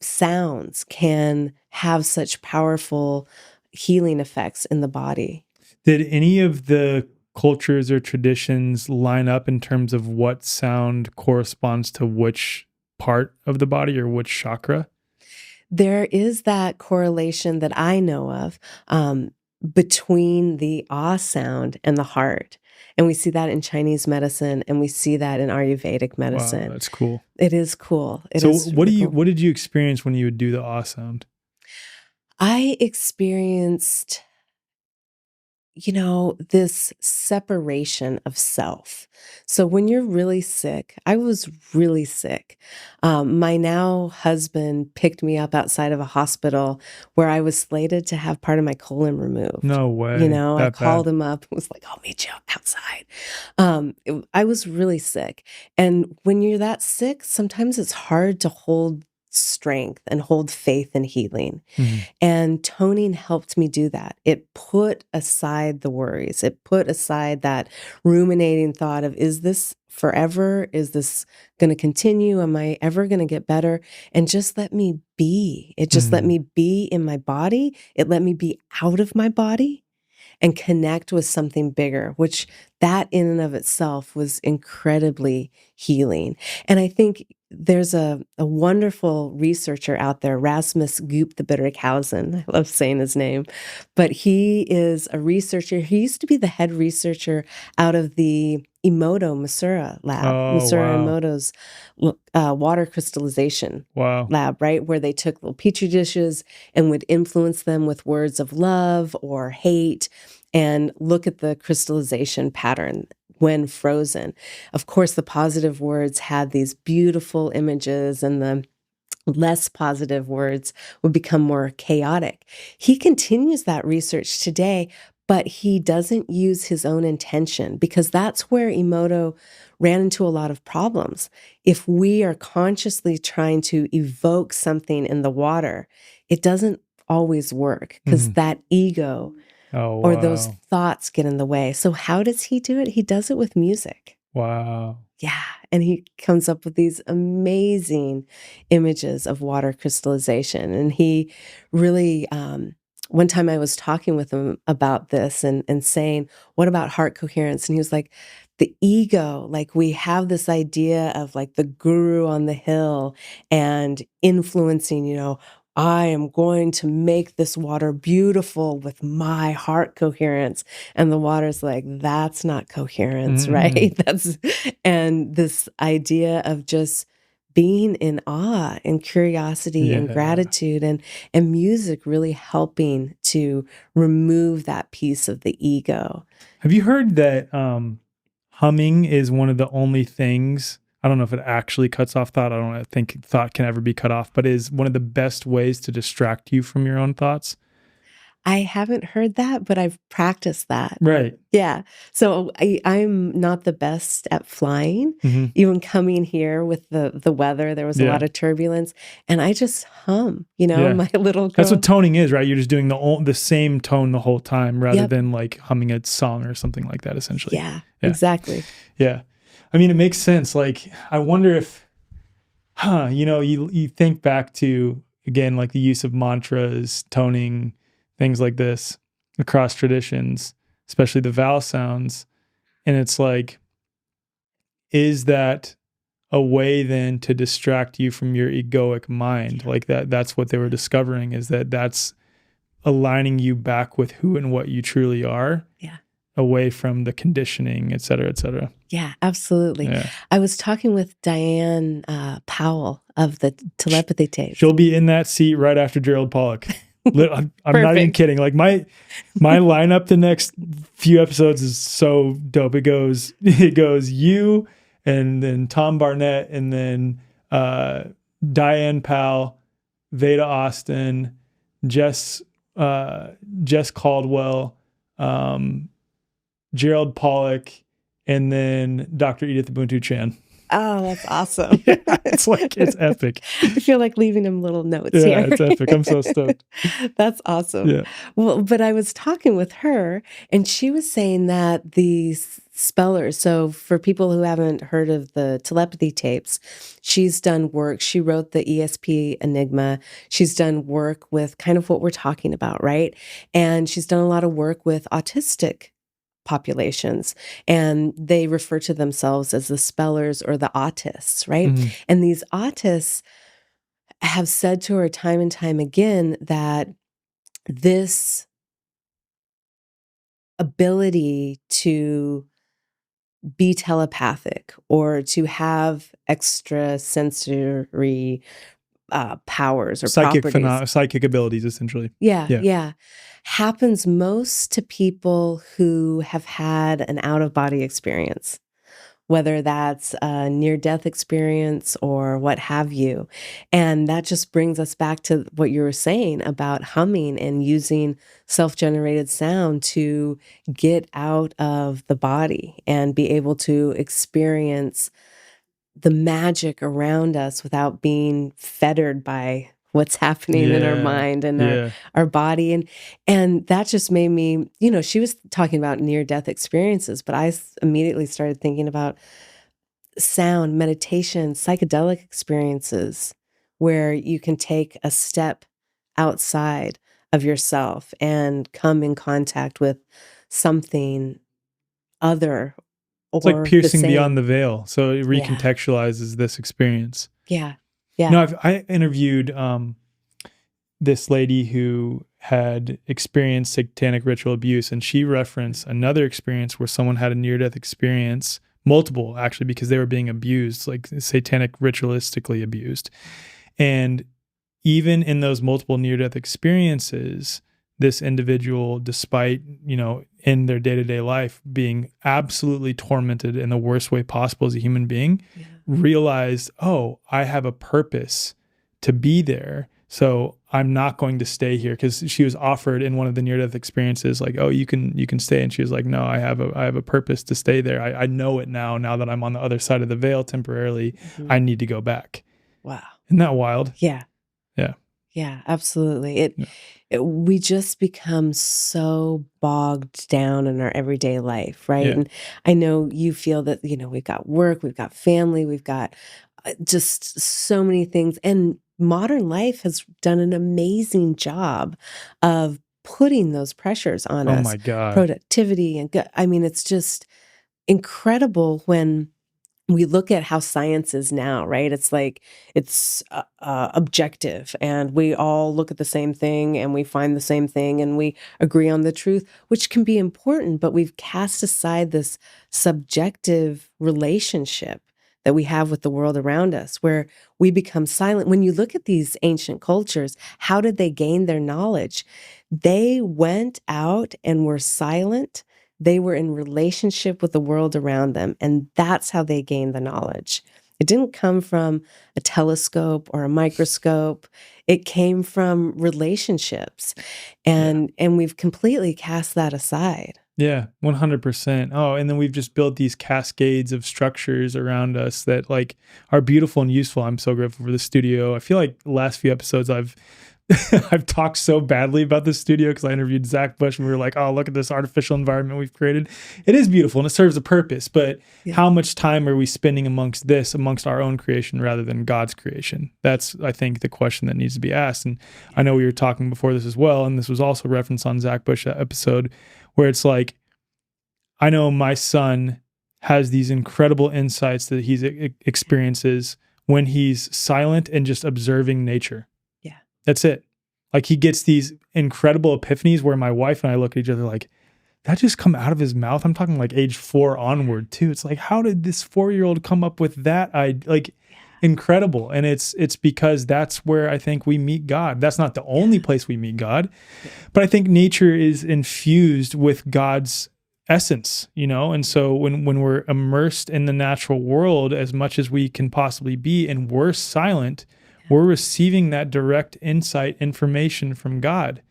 sounds, can have such powerful healing effects in the body. Did any of the cultures or traditions line up in terms of what sound corresponds to which part of the body or which chakra? There is that correlation that I know of between the ah sound and the heart. And we see that in Chinese medicine and we see that in Ayurvedic Wow, medicine. that's cool. It is cool. It So is what really cool. what did you experience when you would do the ah sound? I experienced, this separation of self. So when you're really sick, I was really sick. My now husband picked me up outside of a hospital where I was slated to have part of my colon removed. No way. I That called bad. him up and was like, I'll meet you outside. I was really sick. And when you're that sick, sometimes it's hard to hold strength and hold faith in healing. Mhm. And toning helped me do that. It put aside the worries. It put aside that ruminating thought of, is this forever? Is this going to continue? Am I ever going to get better? And just let me be. It just let Mhm. me be in my body. It let me be out of my body and connect with something bigger, which that in and of itself was incredibly healing. And I think there's a wonderful researcher out there, Rasmus Gupta-Bitterkhausen. I love saying his name, but he is a researcher. He used to be the head researcher out of the Emoto Masura lab, Oh, Masura wow. Emoto's water crystallization Wow. lab, right? Where they took little petri dishes and would influence them with words of love or hate and look at the crystallization pattern when frozen. Of course, the positive words had these beautiful images and the less positive words would become more chaotic. He continues that research today, but he doesn't use his own intention because that's where Emoto ran into a lot of problems. If we are consciously trying to evoke something in the water, it doesn't always work because Mhm. that ego Oh, or those wow. thoughts get in the way. So how does he do it? He does it with music. Wow. Yeah, and he comes up with these amazing images of water crystallization. And he really, one time I was talking with him about this and saying, what about heart coherence? And he was like, the ego, like we have this idea of like the guru on the hill and influencing, I am going to make this water beautiful with my heart coherence. And the water's like, that's not coherence, Mhm. right? And this idea of just being in awe and curiosity and Yeah. gratitude and music really helping to remove that piece of the ego. Have you heard that humming is one of the only things, I don't know if it actually cuts off thought. I don't think thought can ever be cut off, but is one of the best ways to distract you from your own thoughts? I haven't heard that, but I've practiced that. Right. Yeah. So I'm not the best at flying. Mhm. Even coming here with the weather, there was a Yeah. lot of turbulence, and I just hum, Yeah. my little That's what girl. toning is, right? You're just doing the same tone the whole time rather Yep. than like humming a song or something like that, essentially. Yeah, Yeah. exactly. Yeah. I mean, it makes sense. Like, I wonder if, you think back to, again, like the use of mantras, toning, things like this across traditions, especially the vowel sounds. And it's like, is that a way then to distract you from your egoic mind? Like that's what they were discovering, is that that's aligning you back with who and what you truly are. Yeah. Away from the conditioning, et cetera, et cetera. Yeah, absolutely. Yeah. I was talking with Diane Powell of the telepathy tapes. She'll be in that seat right after Gerald Pollack. I'm not even kidding. Like my lineup the next few episodes is so dope. It goes you, and then Tom Barnett, and then Diane Powell, Veda Austin, Jess Caldwell, Gerald Pollack, and then Dr. Edith Ubuntu Chan. Oh, that's awesome. Yeah, it's epic. I feel like leaving him little notes here. Yeah, it's epic. I'm so stoked. That's awesome. Yeah. Well, but I was talking with her, and she was saying that the spellers, so for people who haven't heard of the telepathy tapes, she's done work. She wrote the ESP Enigma. She's done work with kind of what we're talking about, right? And she's done a lot of work with autistic populations, and they refer to themselves as the spellers or the autists, right? Mm-hmm. And these autists have said to her time and time again that this ability to be telepathic or to have extrasensory powers or psychic abilities, essentially. Yeah. Happens most to people who have had an out-of-body experience, whether that's a near-death experience or what have you. And that just brings us back to what you were saying about humming and using self-generated sound to get out of the body and be able to experience the magic around us without being fettered by what's happening in our mind and our body. And that just made me, she was talking about near-death experiences, but I immediately started thinking about sound, meditation, psychedelic experiences where you can take a step outside of yourself and come in contact with something other. It's like piercing beyond the veil. So it recontextualizes this experience. Yeah. No, I interviewed this lady who had experienced satanic ritual abuse, and she referenced another experience where someone had a near-death experience, multiple actually, because they were being abused, like satanic ritualistically abused. And even in those multiple near-death experiences, this individual, despite, in their day-to-day life being absolutely tormented in the worst way possible as a human being, realized, oh, I have a purpose to be there. So I'm not going to stay here, because she was offered in one of the near-death experiences, like, oh, you can stay. And she was like, no, I have a purpose to stay there. I know it now that I'm on the other side of the veil temporarily. I need to go back. Wow. Isn't that wild? Yeah. Yeah. Yeah, absolutely. We just become so bogged down in our everyday life, right? Yeah. And I know you feel that, we've got work, we've got family, we've got just so many things. And modern life has done an amazing job of putting those pressures on us. Oh my God. Productivity it's just incredible when we look at how science is now, right? It's like it's objective, and we all look at the same thing, and we find the same thing, and we agree on the truth, which can be important, but we've cast aside this subjective relationship that we have with the world around us, where we become silent. When you look at these ancient cultures, how did they gain their knowledge? They went out and were silent. They were in relationship with the world around them, and that's how they gained the knowledge. It didn't come from a telescope or a microscope. It came from relationships, and we've completely cast that aside. Yeah, 100%. Oh, and then we've just built these cascades of structures around us that like are beautiful and useful. I'm so grateful for the studio. I feel like the last few episodes I've I've talked so badly about this studio because I interviewed Zach Bush and we were like, oh, look at this artificial environment we've created. It is beautiful and it serves a purpose, but how much time are we spending amongst our own creation rather than God's creation? That's, I think, the question that needs to be asked. And I know we were talking before this as well, and this was also referenced on Zach Bush episode, where it's like, I know my son has these incredible insights that he experiences when he's silent and just observing nature. That's it. Like he gets these incredible epiphanies where my wife and I look at each other like, that just come out of his mouth. I'm talking like age 4 onward too. It's like, how did this 4-year-old come up with that? Incredible. And it's because that's where I think we meet God. That's not the only place we meet God, but I think nature is infused with God's essence, and so when we're immersed in the natural world as much as we can possibly be and we're silent, we're receiving that direct insight information from God.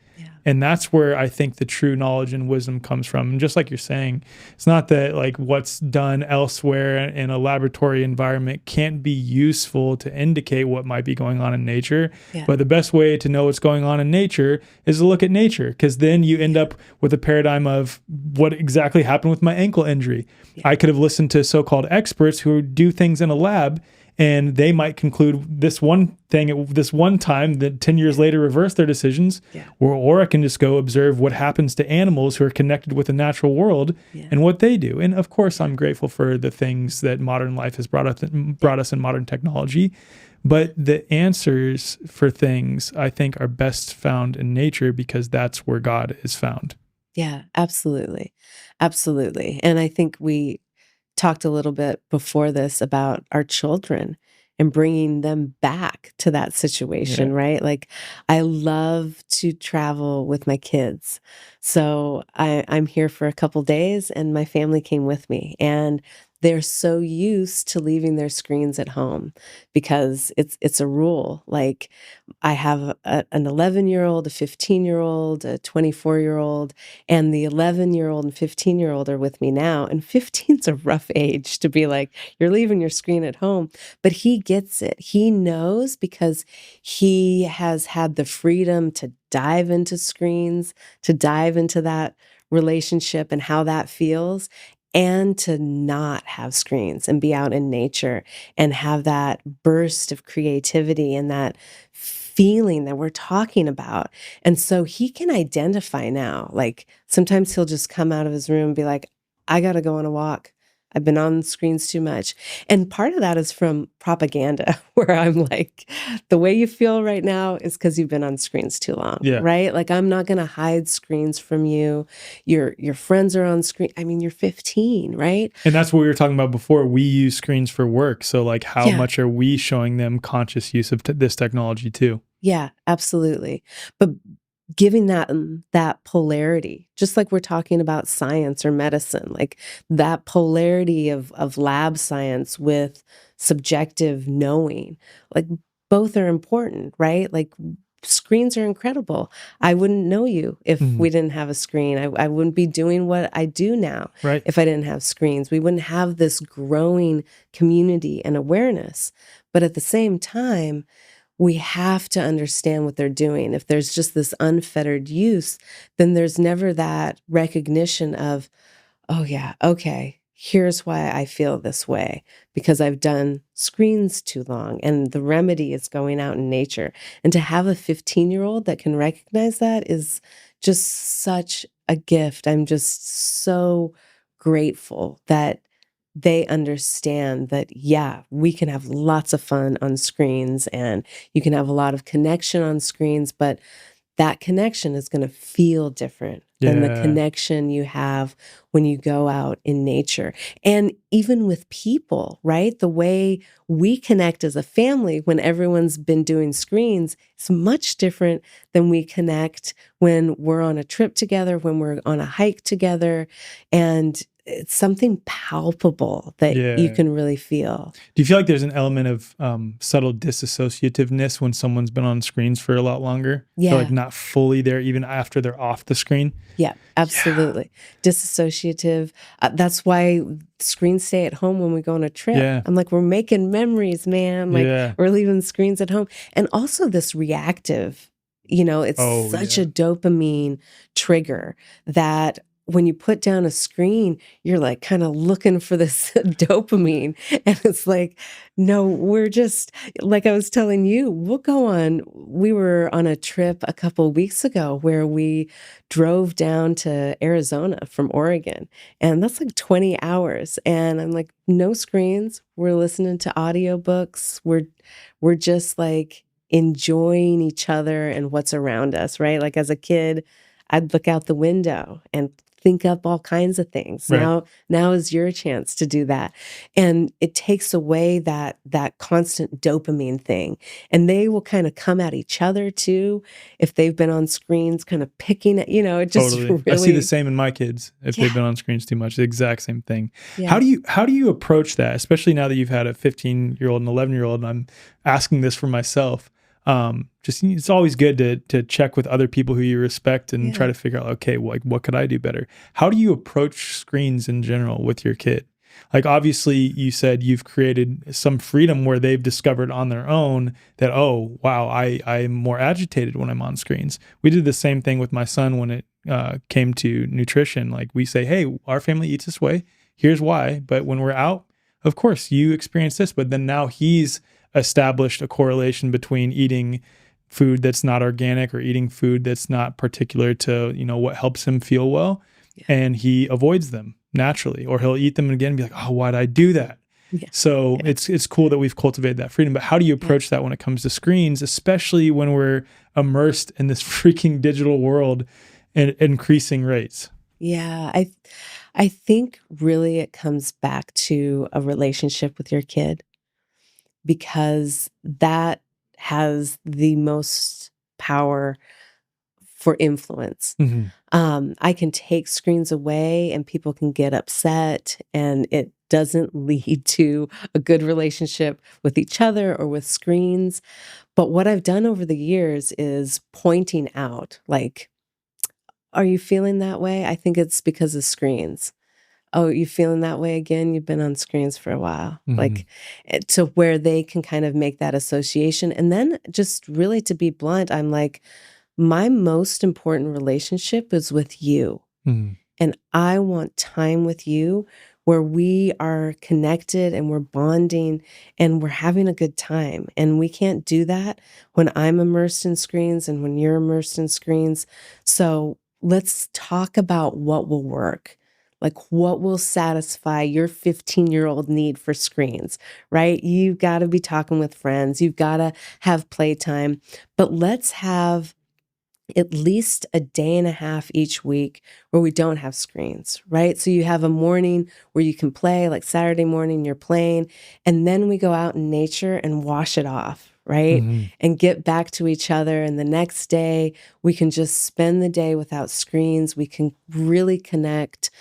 And that's where I think the true knowledge and wisdom comes from. And just like you're saying, it's not that like what's done elsewhere in a laboratory environment can't be useful to indicate what might be going on in nature. But the best way to know what's going on in nature is to look at nature, because then you end up with a paradigm of what exactly happened with my ankle injury. I could have listened to so-called experts who do things in a lab, and they might conclude this one thing at this one time that 10 years later reverse their decisions. Or I can just go observe what happens to animals who are connected with the natural world and what they do. And of course, I'm grateful for the things that modern life has brought us in modern technology. But the answers for things, I think, are best found in nature because that's where God is found. Yeah, absolutely. Absolutely. And I think we talked a little bit before this about our children and bringing them back to that situation, right? Like I love to travel with my kids. So I'm here for a couple days and my family came with me, and they're so used to leaving their screens at home because it's a rule. Like I have an 11-year-old, a 15-year-old, a 24-year-old, and the 11-year-old and 15-year-old are with me now. And 15's a rough age to be like, you're leaving your screen at home. But he gets it. He knows because he has had the freedom to dive into screens, to dive into that relationship and how that feels, and to not have screens and be out in nature and have that burst of creativity and that feeling that we're talking about. And so he can identify now. Like sometimes he'll just come out of his room and be like, I got to go on a walk. I've been on screens too much. And part of that is from propaganda, where I'm like, the way you feel right now is because you've been on screens too long, right? Like I'm not going to hide screens from you. Your friends are on screen. I mean, you're 15, right? And that's what we were talking about before. We use screens for work. So like how much are we showing them conscious use of this technology too? Yeah, absolutely. But giving that polarity, just like we're talking about science or medicine, like that polarity of lab science with subjective knowing, like both are important, right? Like screens are incredible. I wouldn't know you if we didn't have a screen. I wouldn't be doing what I do now if I didn't have screens. We wouldn't have this growing community and awareness. But at the same time, we have to understand what they're doing. If there's just this unfettered use, then there's never that recognition of, oh yeah, okay, here's why I feel this way, because I've done screens too long, and the remedy is going out in nature. And to have a 15-year-old that can recognize that is just such a gift. I'm just so grateful that they understand that, yeah, we can have lots of fun on screens and you can have a lot of connection on screens, but that connection is going to feel different than the connection you have when you go out in nature. And even with people, right? The way we connect as a family when everyone's been doing screens is much different than we connect when we're on a trip together, when we're on a hike together. And it's something palpable that you can really feel. Do you feel like there's an element of subtle disassociativeness when someone's been on screens for a lot longer? Yeah. They're like not fully there even after they're off the screen? Yeah, absolutely. Yeah. Disassociative. That's why screens stay at home when we go on a trip. Yeah. I'm like, we're making memories, man. Like we're leaving screens at home. And also this reactive It's Oh, such yeah. a dopamine trigger that when you put down a screen, you're like kind of looking for this dopamine. And it's like, no, we're just, like I was telling you, we were on a trip a couple of weeks ago where we drove down to Arizona from Oregon. And that's like 20 hours. And I'm like, no screens. We're listening to audiobooks. We're just like enjoying each other and what's around us, right? Like as a kid, I'd look out the window and think up all kinds of things. Right. Now is your chance to do that. And it takes away that constant dopamine thing. And they will kind of come at each other too if they've been on screens kind of picking at, it just Totally. I see the really. same in my kids if they've Yeah. been on screens too much. The exact same thing. Yeah. How do you approach that, especially now that you've had a 15-year-old and 11-year-old, and I'm asking this for myself. Just it's always good to check with other people who you respect and try Yeah. to figure out, okay, like what could I do better? How do you approach screens in general with your kid? Like obviously you said you've created some freedom where they've discovered on their own that, oh, wow, I'm more agitated when I'm on screens. We did the same thing with my son when it came to nutrition. Like we say, hey, our family eats this way. Here's why. But when we're out, of course, you experience this. But then now he's established a correlation between eating food that's not organic or eating food that's not particular to, what helps him feel well. Yeah. And he avoids them naturally, or he'll eat them again and be like, oh, why'd I do that? Yeah. So Yeah. it's cool that we've cultivated that freedom. But how do you approach that when it comes to screens, especially when we're immersed in this freaking digital world at increasing rates? Yeah. I think really it comes back to a relationship with your kid, because that has the most power for influence. Mm-hmm. I can take screens away and people can get upset, and it doesn't lead to a good relationship with each other or with screens. But what I've done over the years is pointing out, like, are you feeling that way? I think it's because of screens. Oh, you feeling that way again? You've been on screens for a while. Mm-hmm. Like, to where they can kind of make that association. And then just really, to be blunt, I'm like, my most important relationship is with you. Mm-hmm. And I want time with you where we are connected and we're bonding and we're having a good time. And we can't do that when I'm immersed in screens and when you're immersed in screens. So let's talk about what will work. Like, what will satisfy your 15-year-old need for screens, right? You've got to be talking with friends. You've got to have playtime. But let's have at least a day and a half each week where we don't have screens, right? So you have a morning where you can play, like Saturday morning, you're playing, and then we go out in nature and wash it off, right? Mm-hmm. And get back to each other. And the next day, we can just spend the day without screens. We can really connect.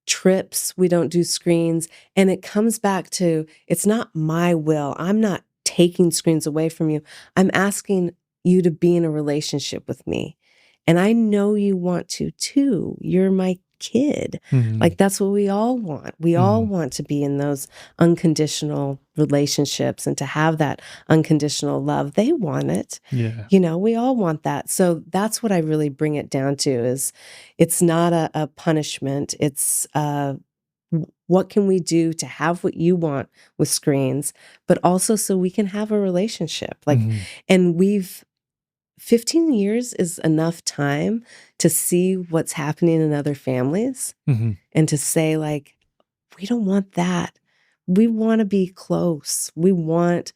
Trips, we don't do screens. And it comes back to, it's not my will. I'm not taking screens away from you. I'm asking you to be in a relationship with me. And I know you want to too. You're my kid. Mm-hmm. Like, that's what we all want. We all want to be in those unconditional relationships and to have that unconditional love. They want it. Yeah. We all want that. So that's what I really bring it down to, is it's not a punishment. It's what can we do to have what you want with screens, but also so we can have a relationship. Like, and 15 years is enough time to see what's happening in other families and to say, like, we don't want that. We want to be close. We want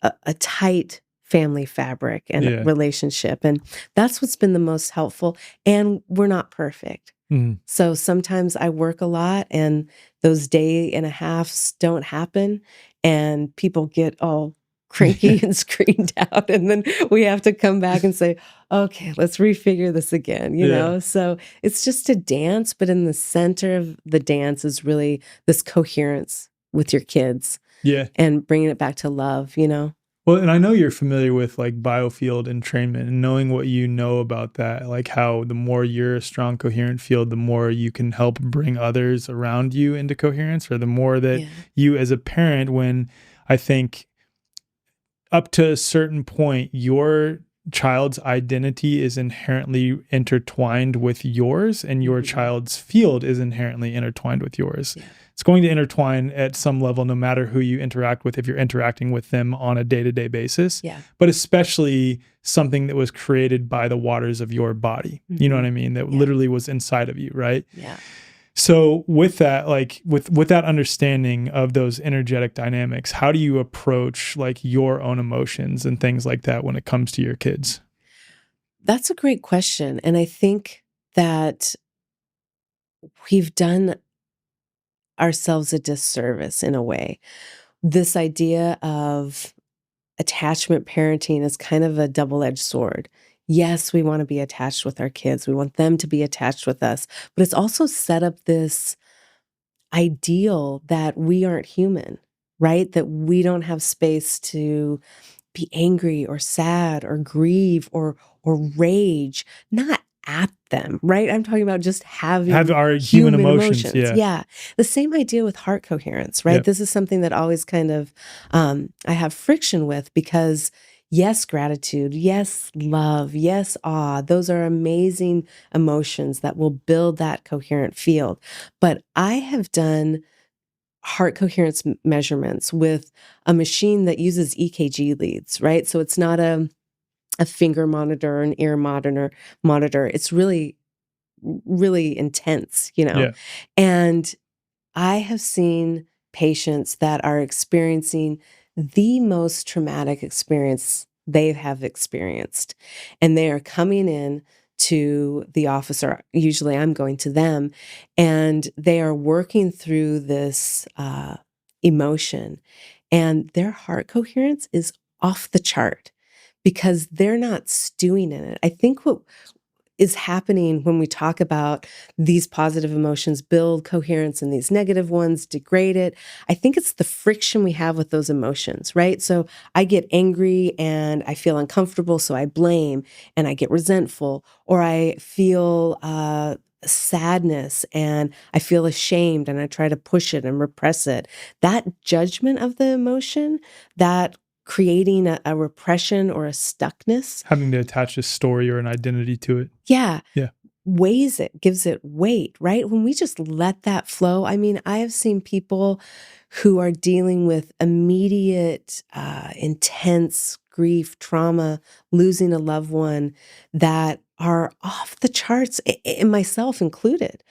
a tight family fabric and relationship. And that's what's been the most helpful. And we're not perfect. So sometimes I work a lot and those day and a halves don't happen and people get all cranky and screamed out. And then we have to come back and say, okay, let's refigure this again, So it's just a dance, but in the center of the dance is really this coherence with your kids. Yeah. And bringing it back to love, Well, and I know you're familiar with like biofield entrainment and knowing what you know about that, like how the more you're a strong, coherent field, the more you can help bring others around you into coherence, or the more that you as a parent, when I think up to a certain point, your child's identity is inherently intertwined with yours, and your child's field is inherently intertwined with yours. Yeah. It's going to intertwine at some level, no matter who you interact with, if you're interacting with them on a day-to-day basis. Yeah. But especially something that was created by the waters of your body. You know what I mean? That literally was inside of you, right? Yeah. So with that, like with that understanding of those energetic dynamics, how do you approach like your own emotions and things like that when it comes to your kids? That's a great question. And I think that we've done ourselves a disservice in a way. This idea of attachment parenting is kind of a double-edged sword. Yes, we want to be attached with our kids. We want them to be attached with us. But it's also set up this ideal that we aren't human, right? That we don't have space to be angry or sad or grieve or rage, not at them, right? I'm talking about just having Have our human emotions. Yeah. The same idea with heart coherence, right? Yep. This is something that always kind of I have friction with because yes, gratitude, yes, love, yes, awe, those are amazing emotions that will build that coherent field. But I have done heart coherence measurements with a machine that uses EKG leads, right? So it's not a finger monitor, an ear monitor. It's really, really intense, you know? Yeah. And I have seen patients that are experiencing the most traumatic experience they have experienced. And they are coming in to the office, or usually I'm going to them, and they are working through this emotion. And their heart coherence is off the chart because they're not stewing in it. I think what is happening when we talk about these positive emotions build coherence and these negative ones degrade it. I think it's the friction we have with those emotions, right? So I get angry and I feel uncomfortable, so I blame and I get resentful, or I feel sadness and I feel ashamed and I try to push it and repress it. That judgment of the emotion, that creating a repression or a stuckness. Having to attach a story or an identity to it. Yeah. Yeah. Weighs it, gives it weight, right? When we just let that flow. I mean, I have seen people who are dealing with immediate, intense grief, trauma, losing a loved one that are off the charts, and myself included,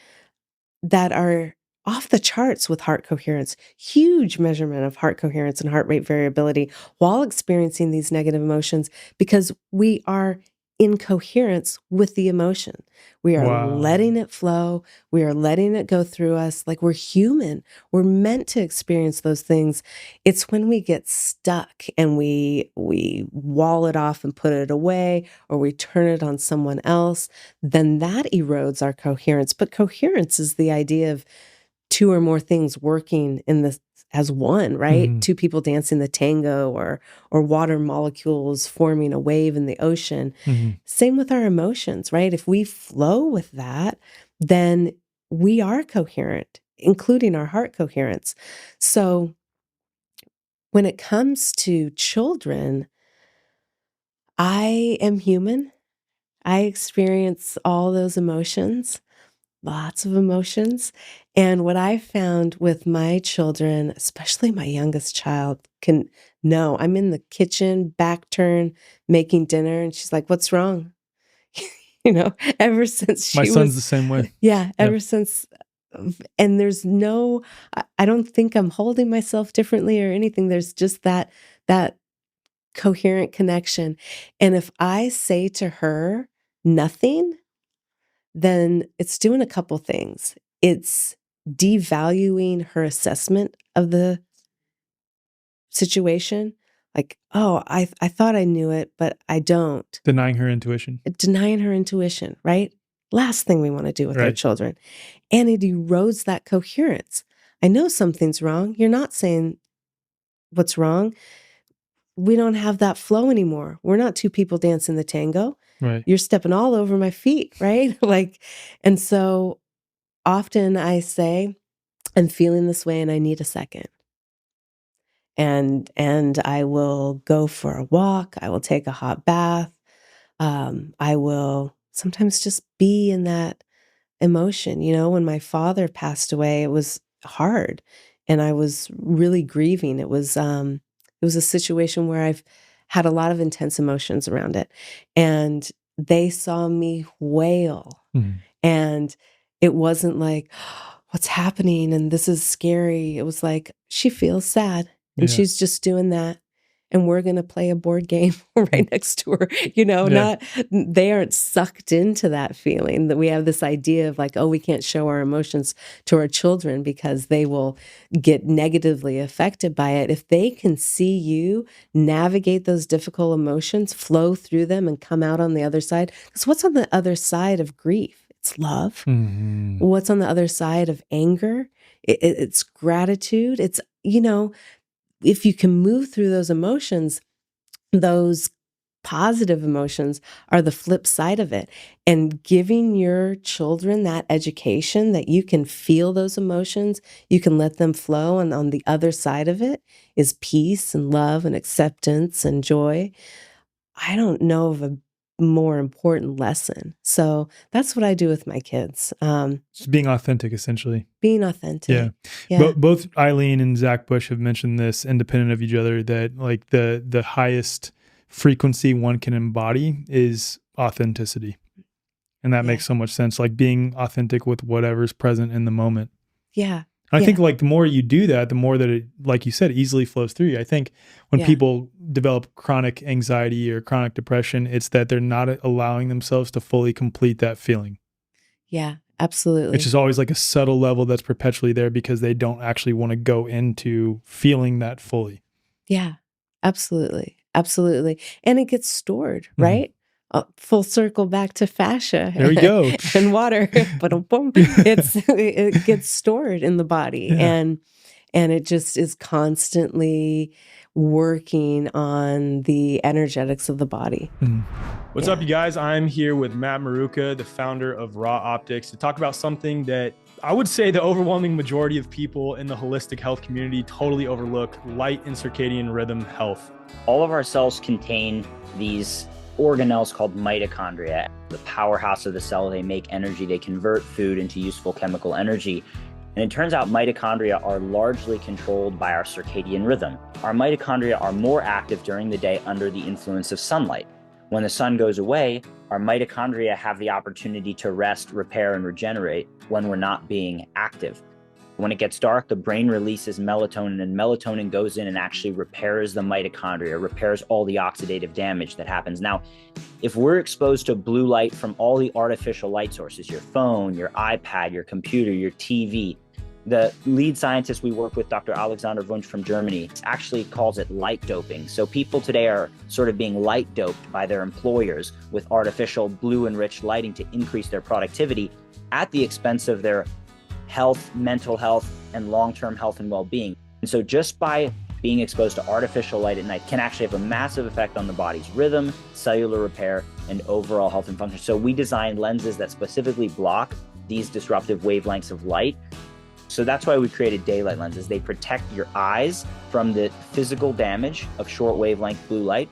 that are off the charts with heart coherence, huge measurement of heart coherence and heart rate variability while experiencing these negative emotions because we are in coherence with the emotion. We are letting it flow. We are letting it go through us like we're human. We're meant to experience those things. It's when we get stuck and we wall it off and put it away, or we turn it on someone else, then that erodes our coherence. But coherence is the idea of two or more things working in this as one, right? Mm-hmm. Two people dancing the tango, or water molecules forming a wave in the ocean. Mm-hmm. Same with our emotions, right? If we flow with that, then we are coherent, including our heart coherence. So when it comes to children, I am human. I experience all those emotions. Lots of emotions. And what I found with my children, especially my youngest child, can know I'm in the kitchen, back turn, making dinner, and she's like, "What's wrong?" Ever since My she son's was, the same way. yeah, ever since. And there's no, I don't think I'm holding myself differently or anything. There's just that coherent connection. And if I say to her nothing, then it's doing a couple things. It's devaluing her assessment of the situation. Like, oh, I thought I knew it, but I don't. Denying her intuition. Denying her intuition, right? Last thing we want to do with our Right. children. And it erodes that coherence. I know something's wrong. You're not saying what's wrong. We don't have that flow anymore. We're not two people dancing the tango. Right. You're stepping all over my feet, right? And so often I say, I'm feeling this way and I need a second. And I will go for a walk. I will take a hot bath. I will sometimes just be in that emotion. When my father passed away, it was hard and I was really grieving. It was a situation where I've had a lot of intense emotions around it. And they saw me wail. Mhm. And it wasn't like, what's happening? And this is scary. It was like, she feels sad and Yeah. she's just doing that. And we're going to play a board game right next to her, Yeah. they aren't sucked into that feeling that we have this idea of like, oh, we can't show our emotions to our children because they will get negatively affected by it. If they can see you navigate those difficult emotions, flow through them and come out on the other side, because what's on the other side of grief? It's love. Mhm. What's on the other side of anger? It's gratitude. It's, if you can move through those emotions, those positive emotions are the flip side of it. And giving your children that education that you can feel those emotions, you can let them flow. And on the other side of it is peace and love and acceptance and joy. I don't know of a more important lesson. So that's what I do with my kids. Just being authentic, essentially. Being Yeah. authentic. Yeah. Both Eileen and Zach Bush have mentioned this independent of each other, that like the highest frequency one can embody is authenticity. And that Yeah. makes so much sense. Like being authentic with whatever's present in the moment. Yeah. I Yeah. think like the more you do that, the more that it, like you said, easily flows through you. I think when Yeah. people develop chronic anxiety or chronic depression, it's that they're not allowing themselves to fully complete that feeling. Yeah. Absolutely. Which is always like a subtle level that's perpetually there because they don't actually want to go into feeling that fully. Yeah. Absolutely. Absolutely. And it gets stored, Mhm. right? Full circle back to fascia There we go. and water. But boom, it gets stored in the body, Yeah. and it just is constantly working on the energetics of the body. What's up, you guys? I'm here with Matt Maruka, the founder of Raw Optics, to talk about something that I would say the overwhelming majority of people in the holistic health community totally overlook: light and circadian rhythm health. All of our cells contain these organelles called mitochondria, the powerhouse of the cell. They make energy, they convert food into useful chemical energy. And it turns out mitochondria are largely controlled by our circadian rhythm. Our mitochondria are more active during the day under the influence of sunlight. When the sun goes away, our mitochondria have the opportunity to rest, repair, and regenerate when we're not being active. When it gets dark, the brain releases melatonin, and melatonin goes in and actually repairs the mitochondria, repairs all the oxidative damage that happens. Now, if we're exposed to blue light from all the artificial light sources, your phone, your iPad, your computer, your TV, the lead scientist we work with, Dr. Alexander Wunsch from Germany, actually calls it light doping. So people today are sort of being light doped by their employers with artificial blue enriched lighting to increase their productivity at the expense of their health, mental health, and long-term health and well-being. And so just by being exposed to artificial light at night can actually have a massive effect on the body's rhythm, cellular repair, and overall health and function. So we designed lenses that specifically block these disruptive wavelengths of light. So that's why we created daylight lenses. They protect your eyes from the physical damage of short wavelength blue light,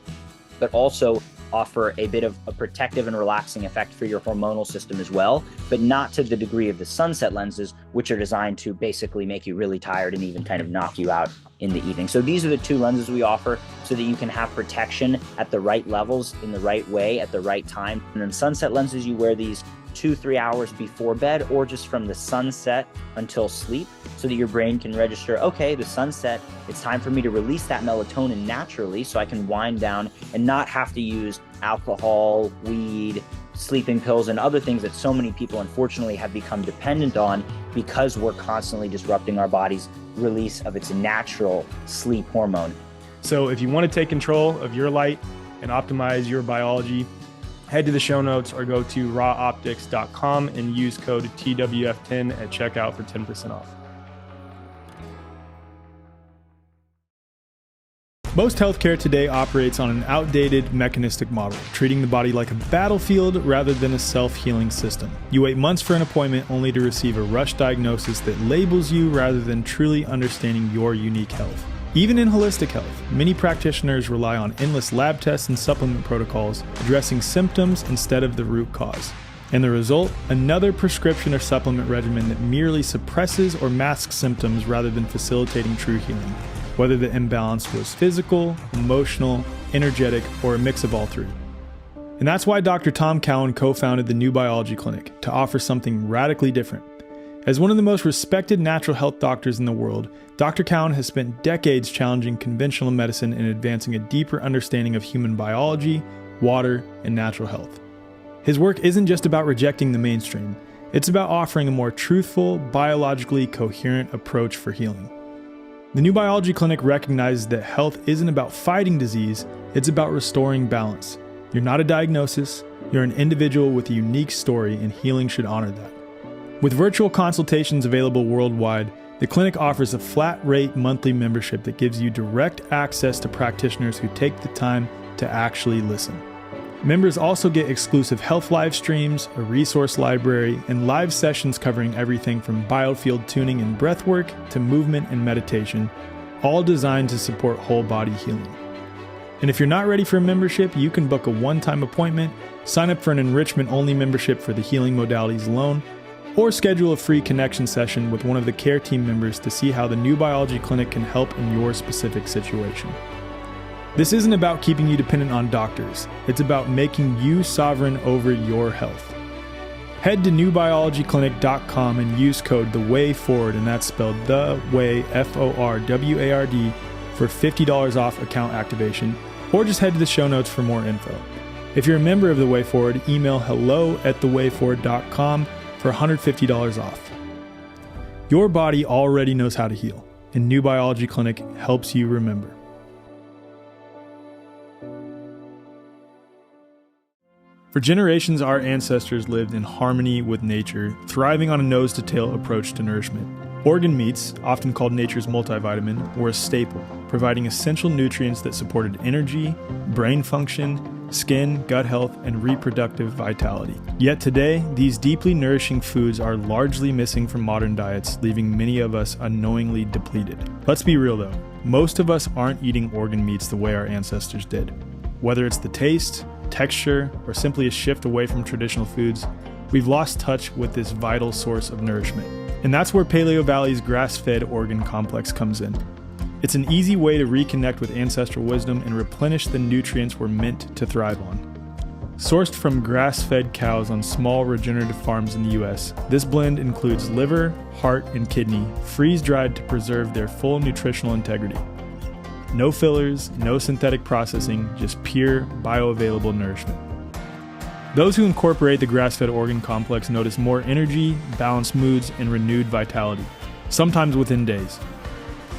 but also offer a bit of a protective and relaxing effect for your hormonal system as well, but not to the degree of the sunset lenses, which are designed to basically make you really tired and even kind of knock you out in the evening. So these are the two lenses we offer so that you can have protection at the right levels, in the right way, at the right time. And then sunset lenses, you wear these 2-3 hours before bed or just from the sunset until sleep, so that your brain can register, okay, the sunset, it's time for me to release that melatonin naturally so I can wind down and not have to use alcohol, weed, sleeping pills, and other things that so many people unfortunately have become dependent on because we're constantly disrupting our body's release of its natural sleep hormone. So if you want to take control of your light and optimize your biology, head to the show notes or go to rawoptics.com and use code TWF10 at checkout for 10% off. Most healthcare today operates on an outdated mechanistic model, treating the body like a battlefield rather than a self-healing system. You wait months for an appointment only to receive a rush diagnosis that labels you rather than truly understanding your unique health. Even in holistic health, many practitioners rely on endless lab tests and supplement protocols, addressing symptoms instead of the root cause. And the result? Another prescription or supplement regimen that merely suppresses or masks symptoms rather than facilitating true healing, whether the imbalance was physical, emotional, energetic, or a mix of all three. And that's why Dr. Tom Cowan co-founded the New Biology Clinic, to offer something radically different. As one of the most respected natural health doctors in the world, Dr. Cowan has spent decades challenging conventional medicine and advancing a deeper understanding of human biology, water, and natural health. His work isn't just about rejecting the mainstream, it's about offering a more truthful, biologically coherent approach for healing. The New Biology Clinic recognizes that health isn't about fighting disease, it's about restoring balance. You're not a diagnosis, you're an individual with a unique story, and healing should honor that. With virtual consultations available worldwide, the clinic offers a flat-rate monthly membership that gives you direct access to practitioners who take the time to actually listen. Members also get exclusive health live streams, a resource library, and live sessions covering everything from biofield tuning and breathwork to movement and meditation, all designed to support whole body healing. And if you're not ready for a membership, you can book a one-time appointment, sign up for an enrichment-only membership for the healing modalities alone, or schedule a free connection session with one of the care team members to see how the New Biology Clinic can help in your specific situation. This isn't about keeping you dependent on doctors. It's about making you sovereign over your health. Head to newbiologyclinic.com and use code THEWAYFORWARD, and that's spelled The Way, F-O-R-W-A-R-D, for $50 off account activation, or just head to the show notes for more info. If you're a member of The Way Forward, email hello@thewayforward.com for $150 off. Your body already knows how to heal, and New Biology Clinic helps you remember. For generations, our ancestors lived in harmony with nature, thriving on a nose-to-tail approach to nourishment. Organ meats, often called nature's multivitamin, were a staple, providing essential nutrients that supported energy, brain function, skin, gut health, and reproductive vitality. Yet today, these deeply nourishing foods are largely missing from modern diets, leaving many of us unknowingly depleted. Let's be real though, most of us aren't eating organ meats the way our ancestors did. Whether it's the taste, texture, or simply a shift away from traditional foods, we've lost touch with this vital source of nourishment. And that's where Paleo Valley's grass-fed organ complex comes in. It's an easy way to reconnect with ancestral wisdom and replenish the nutrients we're meant to thrive on. Sourced from grass-fed cows on small regenerative farms in the US, this blend includes liver, heart, and kidney, freeze-dried to preserve their full nutritional integrity. No fillers, no synthetic processing, just pure, bioavailable nourishment. Those who incorporate the grass-fed organ complex notice more energy, balanced moods, and renewed vitality, sometimes within days.